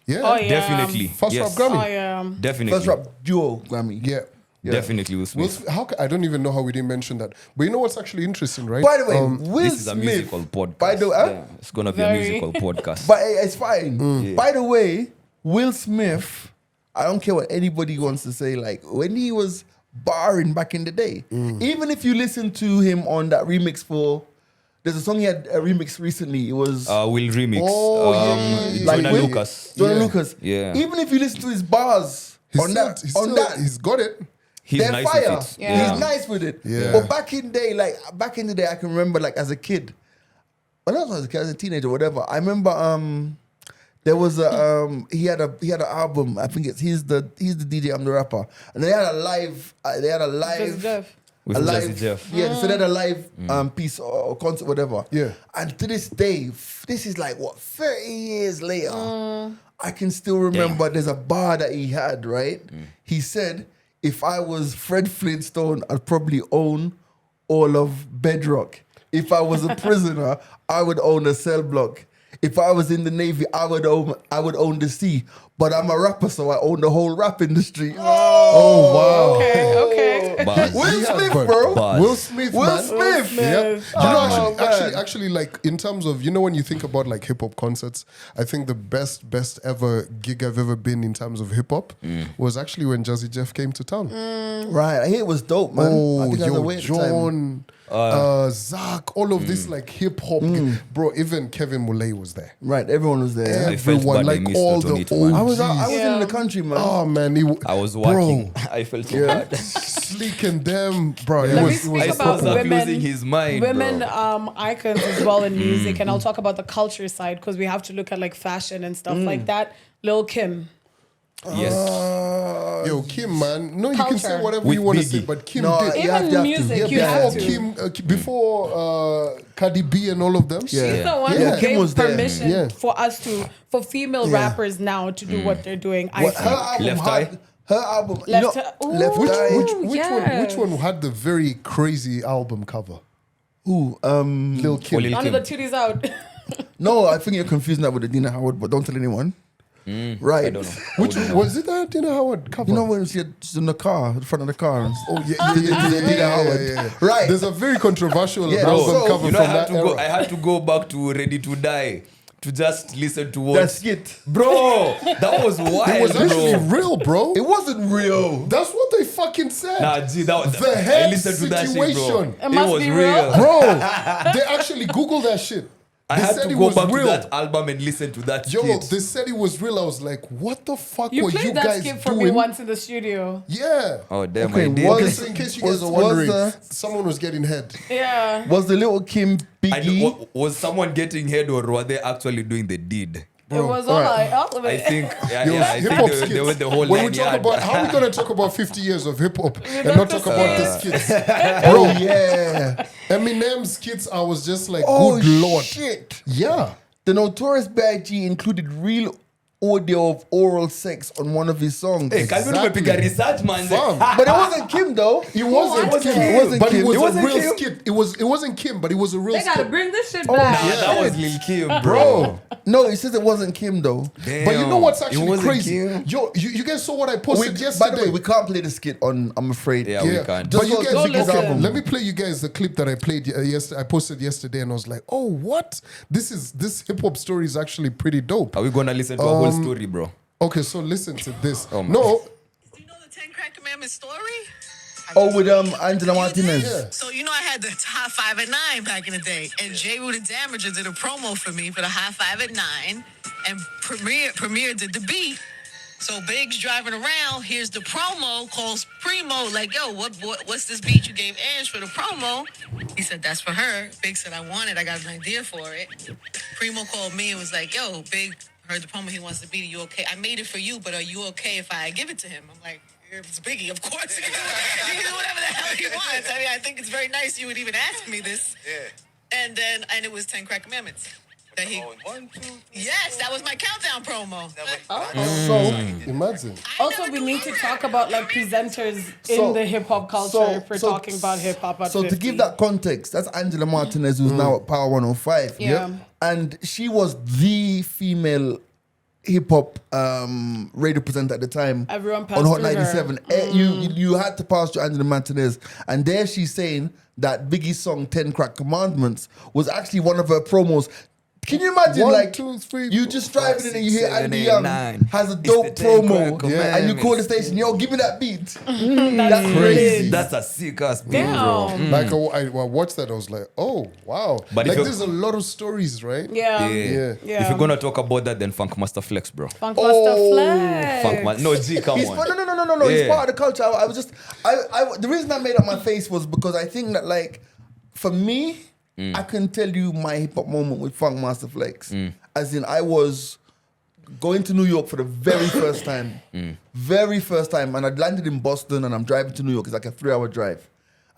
E: yeah.
C: Oh, yeah.
B: definitely.
E: First
B: yes.
E: rap Grammy.
C: Oh yeah.
B: Definitely.
A: first rap duo Grammy.
E: Yeah.
B: Definitely Will Smith.
E: I don't even know how we didn't mention that. But you know what's actually interesting, right?
A: By the way, Will
B: This is a
A: Smith.
B: musical podcast.
A: By the way,
B: It's gonna be
C: Very.
B: a musical podcast.
A: but it's fine. By the way, Will Smith, I don't care what anybody wants to say, like when he was barring back in the day, even if you listen to him on that remix there's a song he had a remix recently. It was
B: Will remix.
E: Oh, yeah.
A: Like
B: Jonah
A: Will-
B: Lucas.
A: Jonah
E: Yeah.
A: Lucas.
B: Yeah.
A: Even if you listen to his bars
E: he's got it.
B: He's
A: they're
B: nice
A: fire.
B: with it.
C: Yeah.
A: He's nice with it.
E: Yeah.
A: But back in the day, I can remember like as a kid, when I was a kid, as a teenager, whatever. I remember there was a he had an album. I think he's the DJ, I'm the rapper, and they had a live.
C: Just Def.
B: With
A: a live,
B: Jazzy Jeff.
A: yeah, so they had a live piece or concert, whatever.
E: Yeah.
A: And to this day, this is like what 30 years later, I can still remember. There's a bar that he had, right? He said, "If I was Fred Flintstone, I'd probably own all of Bedrock. If I was a prisoner, I would own a cell block. If I was in the Navy, I would own the sea. But I'm a rapper, so I own the whole rap industry."
E: Oh, wow.
C: Okay.
B: Bars.
A: Will
E: Yeah,
A: Smith,
E: but-
A: bro.
B: Bars.
E: Will Smith,
A: Will
E: man.
A: Smith.
E: Yep.
A: Oh, man.
E: Actually, like in terms of when you think about like hip hop concerts, I think the best ever gig I've ever been in terms of hip hop was actually when Jazzy Jeff came to town.
A: Right, I hear it was dope, man. I
E: Oh,
A: think I was
E: yo,
A: away at the time.
E: John, Zach, all of this like hip hop, bro. Even Kevin Mulay was there.
A: Right, everyone was there.
B: I felt
E: Everyone,
B: bad I
E: like
B: missed
E: all
B: the
E: the
B: Tonito, man.
A: I was
C: Yeah.
A: in the country, man.
E: Oh man,
B: I was working. I felt so bad.
E: Sleek and them, bro.
C: Let me
E: It was
C: speak
B: I
C: about
B: saw Zach
C: women,
B: losing his mind,
C: women
B: bro.
C: icons as well in music, and I'll talk about the culture side because we have to look at like fashion and stuff like that. Lil Kim,
B: Yes.
E: yo, Kim, man. No, you
C: Culture.
E: can say whatever
B: With
E: you want to
B: Biggie.
E: say, but Kim
A: No,
E: did.
A: you have
C: even
A: to.
C: music, you
A: Yeah,
C: have
E: Before
C: to.
E: Kim, before Cardi B and all of them.
A: Yeah.
C: She's the one
A: Yeah,
C: who
A: Kim
C: gave
A: was there.
C: permission
E: Yeah.
C: for female rappers now to do what they're doing. I
A: Her
C: think.
A: album
B: Left
A: had,
B: Eye?
A: her album,
C: Left Eye. Ooh.
A: Left Eye.
E: Which one had the very crazy album cover?
A: Who?
E: Lil Kim.
B: Lil
C: None
B: Kim.
C: of the titties out.
A: No, I think you're confusing that with Adina Howard, but don't tell anyone. Right.
B: I don't know.
E: Which was it? That Dina Howard cover?
A: You know when she's in the car, the front of the car.
E: Oh yeah,
A: Howard. Right.
E: There's a very controversial
A: Yeah,
E: album
A: so,
E: cover
B: You know,
E: from that era.
B: I had to go back to Ready to Die to just listen to what.
A: That's it.
B: Bro, that was wild,
E: It was actually
B: bro.
E: real, bro.
A: It wasn't real.
E: That's what they fucking said.
B: Nah, gee, that was
E: The
B: I
E: head
B: listened to that shit, bro.
E: situation.
C: It must
B: was
C: be real.
E: Bro, they actually Googled that shit.
B: I
E: They
B: had
E: said
B: to
E: it
B: go
E: was
B: back
E: real.
B: to that album and listen to that
E: Yo,
B: shit.
E: they said it was real. I was like, what the fuck
C: You
E: were
C: played
E: you
C: that
E: guys
C: skit for me
E: doing?
C: once in the studio.
E: Yeah.
B: Oh damn,
A: Okay,
B: I did.
A: what-
E: Okay, so in case you guys
A: Was-
E: are
A: was
E: wondering,
A: the-
E: someone was getting head.
C: Yeah.
A: Was the little Kim Biggie?
B: Was someone getting head or were they actually doing the deed?
C: It was all of
B: I
C: it.
B: think, I
E: Hip
B: think
E: hop
B: they went the whole
E: When we
B: line
E: talk
B: yard.
E: about how we gonna talk about 50 years of hip hop and
C: not
E: not
C: the
E: talk about the skits,
A: Oh yeah.
E: Eminem's skits, I was just like,
A: Oh
E: good lord,
A: shit.
E: yeah.
A: The Notorious B.I.G. included real audio of oral sex on one of his songs.
B: Hey, can you pick a research, man?
E: Fam.
A: But it wasn't Kim though.
E: It wasn't
A: It
E: Kim,
A: wasn't
E: but
A: Kim.
E: it was
A: It
E: a
A: wasn't
E: real
A: Kim.
E: skit. It wasn't Kim, but it was a real
C: They gotta
E: skit.
C: bring this shit back.
B: Nah, that was Lil Kim, bro.
E: Bro,
A: No, it says it wasn't Kim though.
B: Damn.
E: but you know what's
B: It
E: actually
B: wasn't
E: crazy?
B: Kim.
E: Yo, you guys saw what I
A: We,
E: posted
A: by
E: yesterday.
A: the way, we can't play the skit on. I'm afraid.
B: Yeah, we can't.
E: But
A: Just
E: you
A: go-
E: guys,
A: go
E: you guys-
C: listen.
E: let me play you guys the clip that I played yesterday. I posted yesterday, and I was like, "Oh, what? This hip hop story is actually pretty dope."
B: Are we gonna listen to a whole story, bro?
E: Okay, so listen to this.
B: Oh my.
E: No,
G: Do you know the 10 Crack Commandments story?
A: Oh, with Angela Martinez.
E: Yeah.
G: So you know I had the High Five at 9 back in the day, and J. Rue the Damager did a promo for me for the High Five at 9, and Premier did the beat. So Big's driving around, here's the promo, calls Primo, like, yo, what's this beat you gave Ange for the promo? He said, that's for her. Big said, I want it, I got an idea for it. Primo called me and was like, yo, Big heard the promo, he wants the beat, are you okay? I made it for you, but are you okay if I give it to him? I'm like, if it's Biggie, of course. He can do whatever the hell he wants. I mean, I think it's very nice you would even ask me this. Yeah. And it was 10 Crack Commandments. That he, 1, 2, 3, yes, that was my countdown promo.
E: so imagine.
C: Also, we need to talk about like presenters
A: So-
C: in the hip hop culture
A: so-
C: if we're
A: so-
C: talking about hip hop at
A: So
C: 50.
A: to give that context, that's Angela Martinez, who's now at Power 105.
C: Yeah.
A: And she was the female hip hop radio presenter at the time.
C: Everyone passed
A: on Hot
C: through her.
A: 97. You had to pass to Angela Martinez, and there she's saying that Biggie's song 10 Crack Commandments was actually one of her promos. Can you imagine,
E: 1,
A: like,
E: 2, 3,
A: you just driving in and you hear
B: 7,
A: Andy
B: 8,
A: Young
B: 9.
A: has a
B: It's
A: dope
B: the 10
A: promo,
B: Crack
A: and you call the
B: Commandments.
A: station, yo, give me that beat.
C: That's
A: crazy.
B: That's a sick ass beat, bro.
C: Damn.
E: Like I watched that, I was like, "Oh wow!"
B: But if
E: like
B: you-
E: there's a lot of stories, right?
C: Yeah.
B: Yeah.
C: Yeah.
B: If you're gonna talk about that, then Funk Master Flex, bro.
C: Funk Master
A: Oh,
C: Flex.
B: Funk Man. No, G, come
A: He's,
B: on.
A: no. He's
B: Yeah.
A: part of the culture. I was just, the reason I made up my face was because I think that, like, for me, I can tell you my hip hop moment with Funk Master Flex. As in, I was going to New York for the very first time. Very first time. And I'd landed in Boston and I'm driving to New York. It's like a 3-hour drive.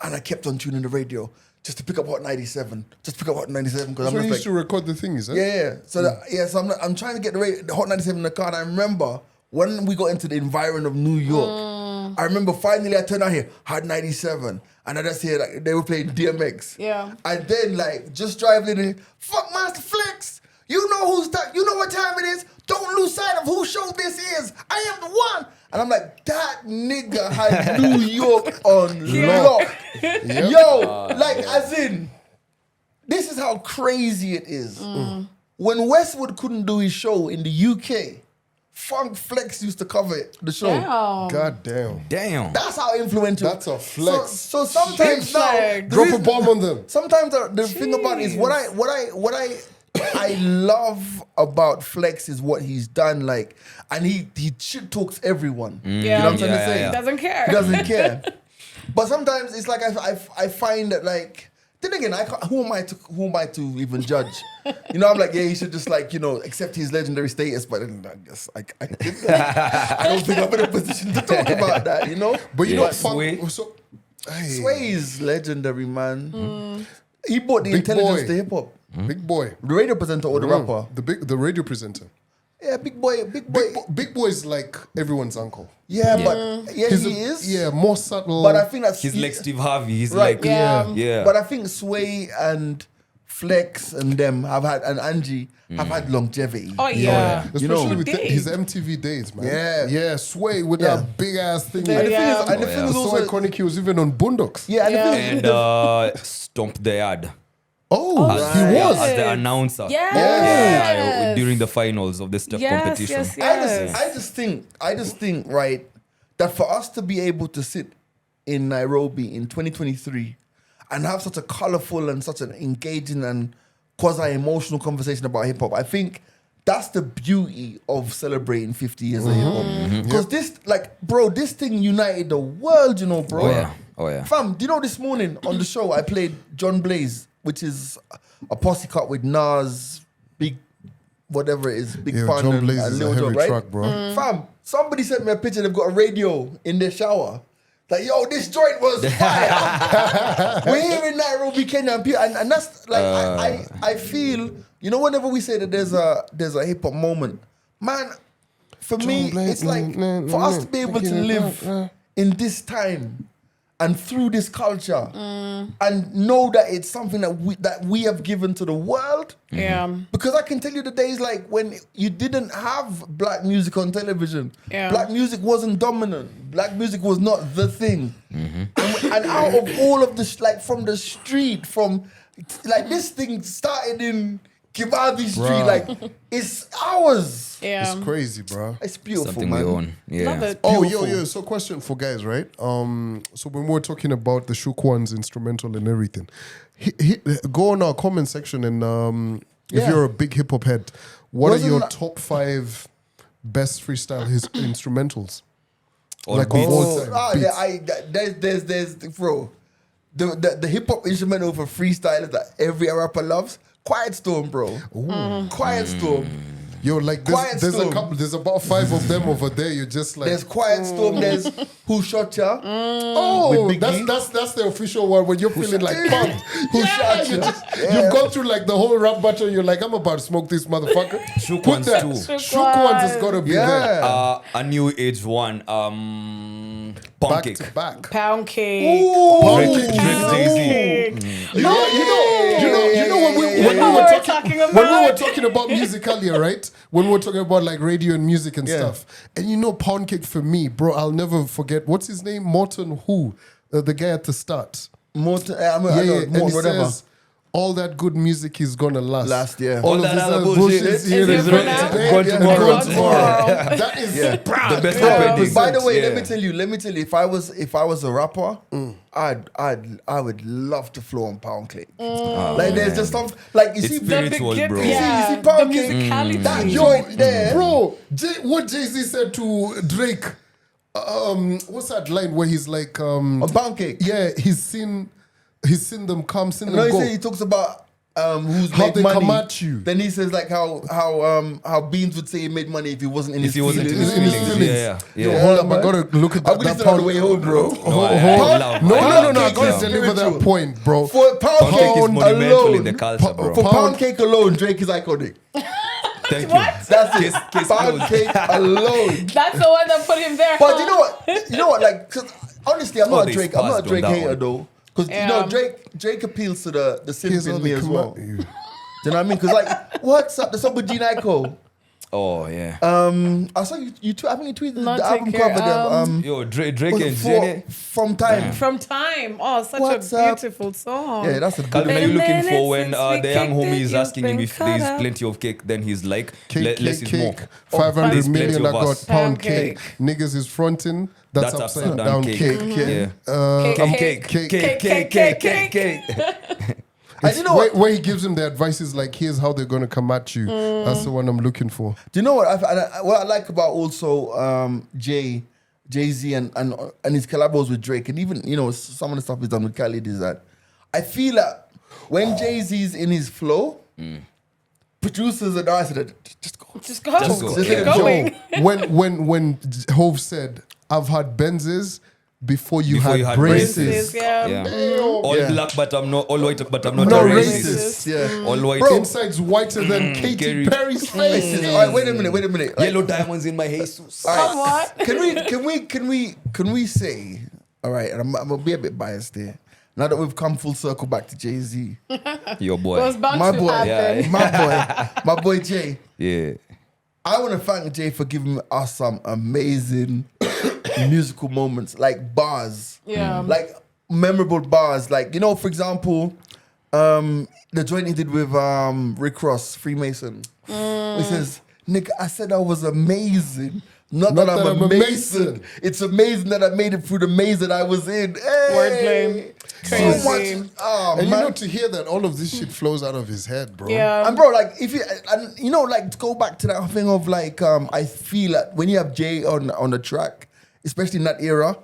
A: and I kept on tuning the radio just to pick up Hot 97, because I'm
E: So
A: just
E: you
A: like,
E: used to record the thing, is it?
A: yeah. So so I'm trying to get the Hot 97 in the car. And I remember when we got into the environment of New York, I remember finally I turned out here, Hot 97, and I just hear like they were playing DMX.
C: Yeah.
A: And then like just driving in, fuck Master Flex. You know who's that? You know what time it is? Don't lose sight of whose show this is. I am the one. And I'm like, that nigga had New York on lock. Yo, like as in, this is how crazy it is. When Westwood couldn't do his show in the UK, Funk Flex used to cover the show.
C: Damn.
E: God damn.
B: Damn.
A: That's how influential.
E: That's a flex.
A: So sometimes now,
C: Flex.
A: the
E: Drop a
A: reason-
E: bomb on them.
A: Sometimes the thing about it is what I love about Flex is what he's done. Like, and he shit talks everyone.
C: Yeah.
A: You know what I'm trying to say?
C: He doesn't care.
A: He doesn't care. But sometimes it's like I find that like. Then again, who am I to even judge? You know, I'm like, yeah, he should just like, you know, accept his legendary status. But then I guess I don't think I'm in a position to talk about that, you know?
E: But you know,
B: Yeah.
E: Sway. So,
A: Sway is legendary, man. He brought the
E: Big
A: intelligence
E: boy.
A: to hip hop.
E: Big boy.
A: The radio presenter or the rapper?
E: The radio presenter.
A: Yeah, big boy.
E: Big boy is like everyone's uncle.
A: Yeah, but he is.
E: Yeah, more subtle.
A: But I think that's
B: He's like Steve Harvey. He's
A: Right.
B: like,
C: Yeah.
A: But I think Sway and Flex and them and Angie have had longevity.
C: Oh yeah.
E: Especially
A: you know.
E: with
C: Days.
E: his MTV days, man.
A: Yeah.
E: Yeah, Sway with
A: Yeah.
E: that big ass thing.
C: Yeah.
E: Like,
A: And the thing is
E: so
A: also,
E: iconic, he was even on Boondocks.
A: yeah, and the
C: Yeah.
A: thing is,
B: and Stomp the Yard.
E: Oh,
B: As,
E: he was.
B: as the announcer.
C: Yes.
B: Yeah, during the finals of the step competition.
C: Yes.
A: I just think, right, that for us to be able to sit in Nairobi in 2023 and have such a colorful and such an engaging and quasi-emotional conversation about hip hop, I think that's the beauty of celebrating 50 years of hip hop. Because this, like, bro, this thing united the world, you know, bro.
B: Oh yeah.
A: Fam, do you know this morning on the show I played John Blaze, which is a posse cut with Nas, Big, whatever it is, Big
E: Yeah,
A: Pun
E: John
A: and,
E: Blaze
A: and
E: is a
A: Lil
E: heavy
A: Jon, right?
E: track, bro.
A: Fam, somebody sent me a picture. They've got a radio in their shower. Like, yo, this joint was fire. We're here in Nairobi, Kenya, and that's like I feel, you know, whenever we say that there's a hip hop moment, man, for me, it's like for us to be able to live in this time and through this culture and know that it's something that we have given to the world.
C: Yeah.
A: Because I can tell you the days like when you didn't have black music on television.
C: Yeah.
A: Black music wasn't dominant. Black music was not the thing. And out of all of this, like from the street, from like this thing started in Kibabi Street,
E: Bruh.
A: like it's ours.
C: Yeah.
E: It's crazy, bro.
A: It's beautiful,
B: Something
A: man.
B: we own. Yeah.
C: Love it.
E: Oh,
A: Beautiful.
E: yo. So, question for guys, right? So when we were talking about the Shook One's instrumental and everything, go on our comment section and if
A: Yeah.
E: you're a big hip hop head, what
A: Wasn't
E: are your
A: that-
E: top 5 best freestyle instrumentals?
B: Or
E: Like
B: beats.
E: of all time.
A: There's bro, the hip hop instrumental for freestylers that every rapper loves. Quiet Storm, bro. Quiet Storm.
E: Yo, like
A: Quiet
E: there's a
A: Storm.
E: couple. There's about 5 of them over there. You're just like,
A: There's Quiet Storm. There's Who Shot Ya?
E: oh,
A: with Big E.
E: that's the official one when you're feeling like pumped.
A: Who shot
E: you
A: ya?
E: You've gone through like the whole rap battle. You're like, I'm about to smoke this motherfucker.
B: Shook
E: Put
B: Ones
E: that.
B: too.
E: Shook Ones has got to be there.
A: Yeah.
B: A new age one.
E: Back
B: Pancake.
E: to back.
C: Pound cake.
B: Drake, Jay-Z.
E: You know when we
C: we're talking about.
E: when we were talking about music earlier, right? When we were talking about like radio and music and
A: Yeah.
E: stuff, and you know, Pound Cake for me, bro, I'll never forget. What's his name? Morton who? The guy at the start.
A: Morton,
E: Yeah, and he
A: whatever.
E: says, all that good music is gonna last.
A: Last, yeah.
E: All
B: All
E: of
B: that
E: this
B: other
E: other
B: bullshit
E: bullshit
B: is
E: here
C: here
E: is
C: for
E: right
C: now.
E: today
B: Gone
E: and
B: tomorrow.
E: gone tomorrow. That is
B: The best
A: Bro,
B: opening.
A: by the way,
B: Yeah.
A: let me tell you, if I was a rapper, I would love to flow on Pound Cake. Like there's just something like you
B: It's
A: see
B: spiritual,
C: begin-
B: bro.
C: Yeah,
A: You see Pound
C: the
A: Cake?
C: musicality.
A: That joint there.
E: Bro, what Jay-Z said to Drake, what's that line where he's like,
A: on Pound Cake.
E: yeah, he's seen them come, seen
A: No,
E: them
A: he
E: go.
A: said he talks about who's
E: How
A: made
E: they
A: money.
E: come at you.
A: Then he says like how Beans would say he made money if he wasn't in his
B: he wasn't in
A: feelings.
B: his feelings.
E: Yo,
B: Yeah.
E: hold up, I gotta look at
A: I'm
E: that.
A: listening
E: That
A: on the
E: pound.
A: way home, bro.
E: No, I gotta
A: Cake is
E: deliver that
A: spiritual.
E: point, bro.
A: For pound
B: Cake
A: cake
B: is monumental in the
A: alone,
B: culture, bro.
A: for pound cake alone, Drake is iconic.
B: Thank you.
C: What?
A: That's it.
B: Case
A: Pound
B: closed.
A: cake alone.
C: That's the one that put him there.
A: But you know what? You know what? Like, 'cause honestly, I'm not a
B: they
A: Drake. I'm not a
B: spazzed on
A: Drake
B: that
A: hater
B: one.
A: though. Because you
C: Yeah.
A: know, Drake appeals to the simp
E: Here's how
A: in me
E: they
A: as
E: come
A: well.
E: at you.
A: Do you know what I mean? Because like, what's up? The song with Gene Aiko.
B: Oh yeah.
A: I saw you. I think you tweeted
C: Not
A: the album
C: take care,
A: cover.
B: Yo, Drake
A: Was it
B: and Jenny.
A: from time.
C: From Time. Oh, such
A: What's
C: a
A: up?
C: beautiful song.
A: Yeah, that's a good
B: Calvin, are you
A: one.
B: looking
C: Minutes
B: for when
C: since we
B: the young
C: kicked
B: homie
C: it,
B: is
C: you've
B: asking him
C: been
B: if there's
C: cut up.
B: plenty of cake? Then he's like,
E: Cake,
B: less is more.
E: 500
B: There's
E: million
B: plenty
E: I
B: of
E: got
B: us.
E: pound
C: Pound cake.
E: cake. Niggas is fronting. That's upside down cake.
B: Yeah.
C: Cake.
B: Cake.
A: And you know what?
E: Where he gives him the advice is like, here's how they're gonna come at you. That's the one I'm looking for.
A: Do you know what? What I like about also Jay-Z and his collabos with Drake, and even some of the stuff he's done with Khalid is that I feel that when Jay-Z's in his flow, producers and artists are just go.
C: Just go.
B: Just go.
C: Keep
B: Yeah.
C: going.
E: When Hove said, I've had Benzes before you had braces.
C: Yeah.
B: All
A: Yeah.
B: black, but I'm not. All white, but I'm not
E: No
B: a
E: racist.
B: racist.
A: Yeah.
B: All white.
A: Bro.
E: Inside's whiter than Katy
B: Gary.
E: Perry's face.
A: All right, wait a minute. Like,
B: Yellow diamonds in my Jesus.
A: all
C: Come on.
A: Can we say, all right, and I'm gonna be a bit biased there. Now that we've come full circle back to Jay-Z,
B: Your
C: It was
B: boy.
C: bound
A: my
C: to
A: boy,
C: happen.
A: my boy Jay.
B: Yeah.
A: I want to thank Jay for giving us some amazing musical moments, like bars,
C: Yeah.
A: like memorable bars. Like for example, the joint he did with Rick Ross, Freemason. He says, "Nigga, I said I was amazing." Not that I'm a mason. It's amazing that I made it through the maze that I was in. Hey!
C: Wordplay.
A: So
C: Crazy.
A: much. Oh,
E: And
A: man.
E: to hear that all of this shit flows out of his head, bro.
C: Yeah.
A: And bro, like if you like to go back to that thing of like I feel that when you have Jay on the track, especially in that era,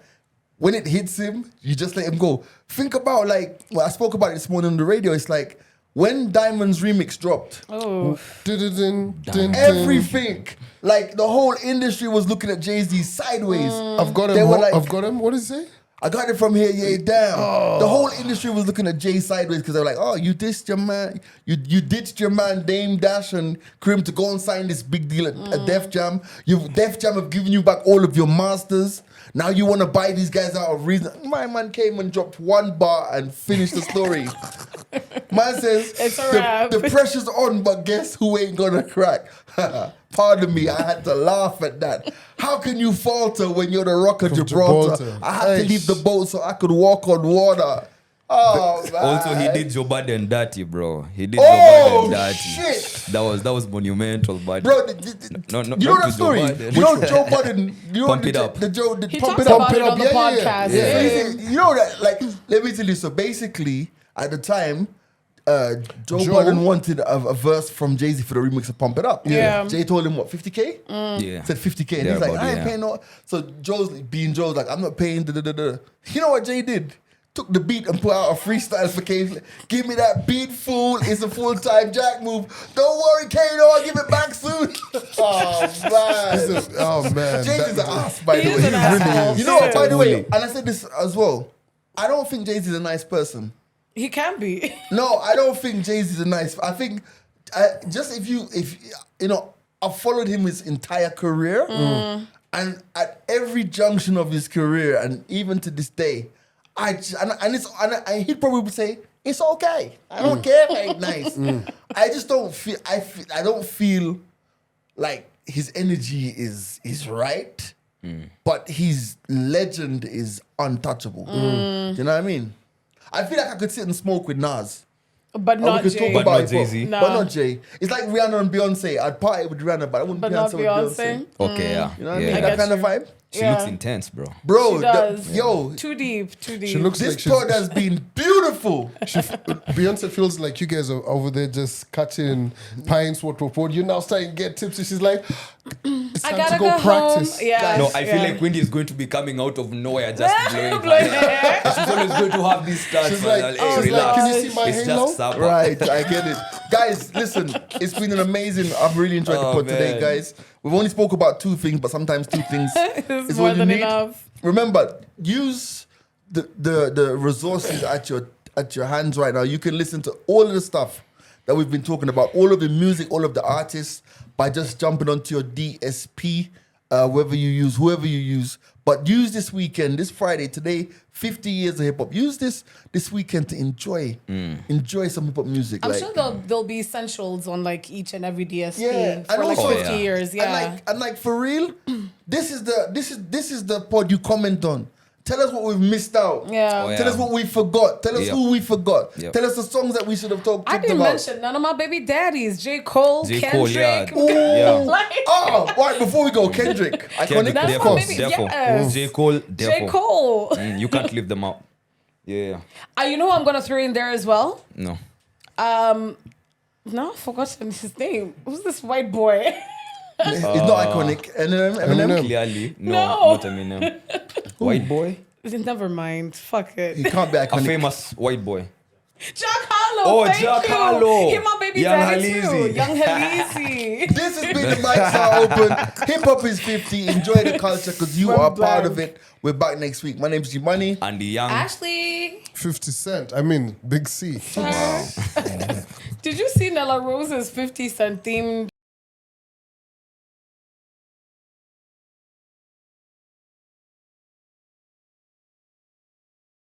A: when it hits him, you just let him go. Think about I spoke about it this morning on the radio. It's like when Diamond's remix dropped,
C: Oh.
A: everything, like the whole industry was looking at Jay-Z sideways.
E: I've got
A: They
E: him.
A: were like-
E: I've got him. What does he say?
A: I got it from here, yeah, down. The whole industry was looking at Jay sideways because they were like, "Oh, you dissed your man, you ditched your man Dame Dash and Krim to go and sign this big deal at Def Jam. Def Jam have given you back all of your masters. Now you want to buy these guys out of reason." My man came and dropped one bar and finished the story. Man says,
C: It's a wrap.
A: the pressure's on, but guess who ain't gonna crack? Pardon me, I had to laugh at that. How can you falter when you're the Rock of Gibraltar?
E: Gibraltar.
A: I had to leave the boat so I could walk on water. Oh, man.
B: Also, he did Joe Budden dirty, bro. He did
A: Oh,
B: Joe Budden dirty.
A: shit.
B: That was monumental, but
A: Bro,
B: No,
A: you know
B: not
A: that
B: to Joe
A: story?
B: Biden.
A: You know Joe Budden,
B: Pump it up.
A: the Joe,
C: He
A: pump
C: talks
A: it up.
C: about it on the
E: Yeah, yeah,
C: podcast.
A: Yeah.
C: Yeah.
A: You know that, like, let me tell you. So basically, at the time, Joe
E: Joe-
A: Budden wanted a verse from Jay-Z for the remix of Pump It Up.
C: Yeah.
A: Jay told him, what, 50K?
B: yeah.
A: Said 50K. And
B: Yeah,
A: he's like,
B: about
A: I
B: it,
A: ain't
B: yeah.
A: paying no. So Joe's like, I'm not paying. You know what Jay did? Took the beat and put out a freestyle for K. Give me that beat, fool. It's a full-time jack move. Don't worry, Kano, I'll give it back soon. Oh, man.
E: Oh man.
A: Jay-Z's an ass, by
C: He
A: the
C: is
A: way.
C: an asshole.
A: You know what, by the way,
B: Really?
A: and I said this as well, I don't think Jay-Z's a nice person.
C: He can be.
A: No, I don't think Jay-Z's a nice. I think just if you know, I've followed him his entire career, and at every junction of his career, and even to this day, he'd probably would say it's okay. I don't care if it ain't nice. I just don't feel. I don't feel like his energy is right, but his legend is untouchable. Do you know what I mean? I feel like I could sit and smoke with Nas.
C: But
A: And we
C: not
A: could
C: Jay.
A: talk
B: But
A: about
B: not
A: it,
B: Jay-Z.
C: No.
A: But not Jay. It's like Rihanna and Beyonce. I'd party with Rihanna, but I wouldn't
C: But
A: Beyonce
C: not
A: with
C: Beyonce.
A: Beyonce.
B: Okay, yeah.
A: You know what I
B: yeah.
A: mean?
C: I
A: That
C: get
A: kind of
C: you.
A: vibe.
B: She looks intense, bro.
A: Bro,
C: She does.
A: yo,
C: Too deep.
E: She looks
A: this
E: like she's...
A: pod has been beautiful.
E: Beyonce feels like you guys are over there just cutting pints, what. You're now starting to get tipsy. She's like, it's
C: I
E: time
C: gotta
E: to go practice.
C: home. Yeah.
B: No, I feel like Wendy is going to be coming out of nowhere just blowing
C: Blowing
B: her
C: her
B: hair.
C: hair.
B: She's always going to have this start.
E: She's
B: man.
E: like,
B: Hey,
E: she's like,
B: relax.
E: can you see my
B: It's
E: halo?
B: just supper.
A: Right, I get it. Guys, listen, it's been an amazing, I've really enjoyed the
B: Oh,
A: pod today,
B: man.
A: guys. We've only spoke about 2 things, but sometimes 2 things
C: It's
A: is
C: more
A: all you
C: than
A: need.
C: enough.
A: Remember, use the resources at your hands right now. You can listen to all of the stuff that we've been talking about, all of the music, all of the artists, by just jumping onto your DSP, whoever you use. But use this weekend, this Friday, today, 50 years of hip hop. Use this weekend to enjoy some hip hop music.
C: I'm sure there'll be essentials on like each and every DSP
A: Yeah,
C: for
A: and
C: like
A: also-
C: 50 years. Yeah.
A: And like for real, this is the pod you comment on. Tell us what we've missed out.
C: Yeah.
B: Oh, yeah.
A: Tell us what we forgot. Tell us
B: Yep.
A: who we forgot.
B: Yep.
A: Tell us the songs that we should have talked
C: I didn't
A: about.
C: mention none of my baby daddies. J. Cole,
B: J.
C: Kendrick.
B: Cole, yeah.
C: Like,
A: Oh, right, before we go, Kendrick. Iconic.
B: Kendrick,
C: That's
B: therefore,
C: my baby,
B: therefore.
C: yes.
B: J. Cole, therefore.
C: J. Cole.
B: You can't leave them out. Yeah.
C: You know who I'm going to throw in there as well?
B: No.
C: No, I've forgotten his name. Who's this white boy?
A: It's not iconic. Eminem.
B: Clearly. No,
C: No.
B: not Eminem. White boy?
C: Never mind. Fuck
A: He
C: it.
A: can't be
B: A
A: iconic.
B: famous white boy.
C: Jack Harlow.
B: Oh,
C: thank
B: Jack
C: you.
B: Harlow.
C: He my baby
B: Young
C: daddy too.
B: Halisi.
C: Young Halisi.
A: This has been the mics are open. Hip hop is 50. Enjoy the culture because you
C: From
A: are part of
C: blank.
A: it. We're back next week. My name's G-Money.
B: And the young.
C: Ashley.
E: 50 Cent. I mean, Big C.
C: Did you see Nella Rose's 50 Cent themed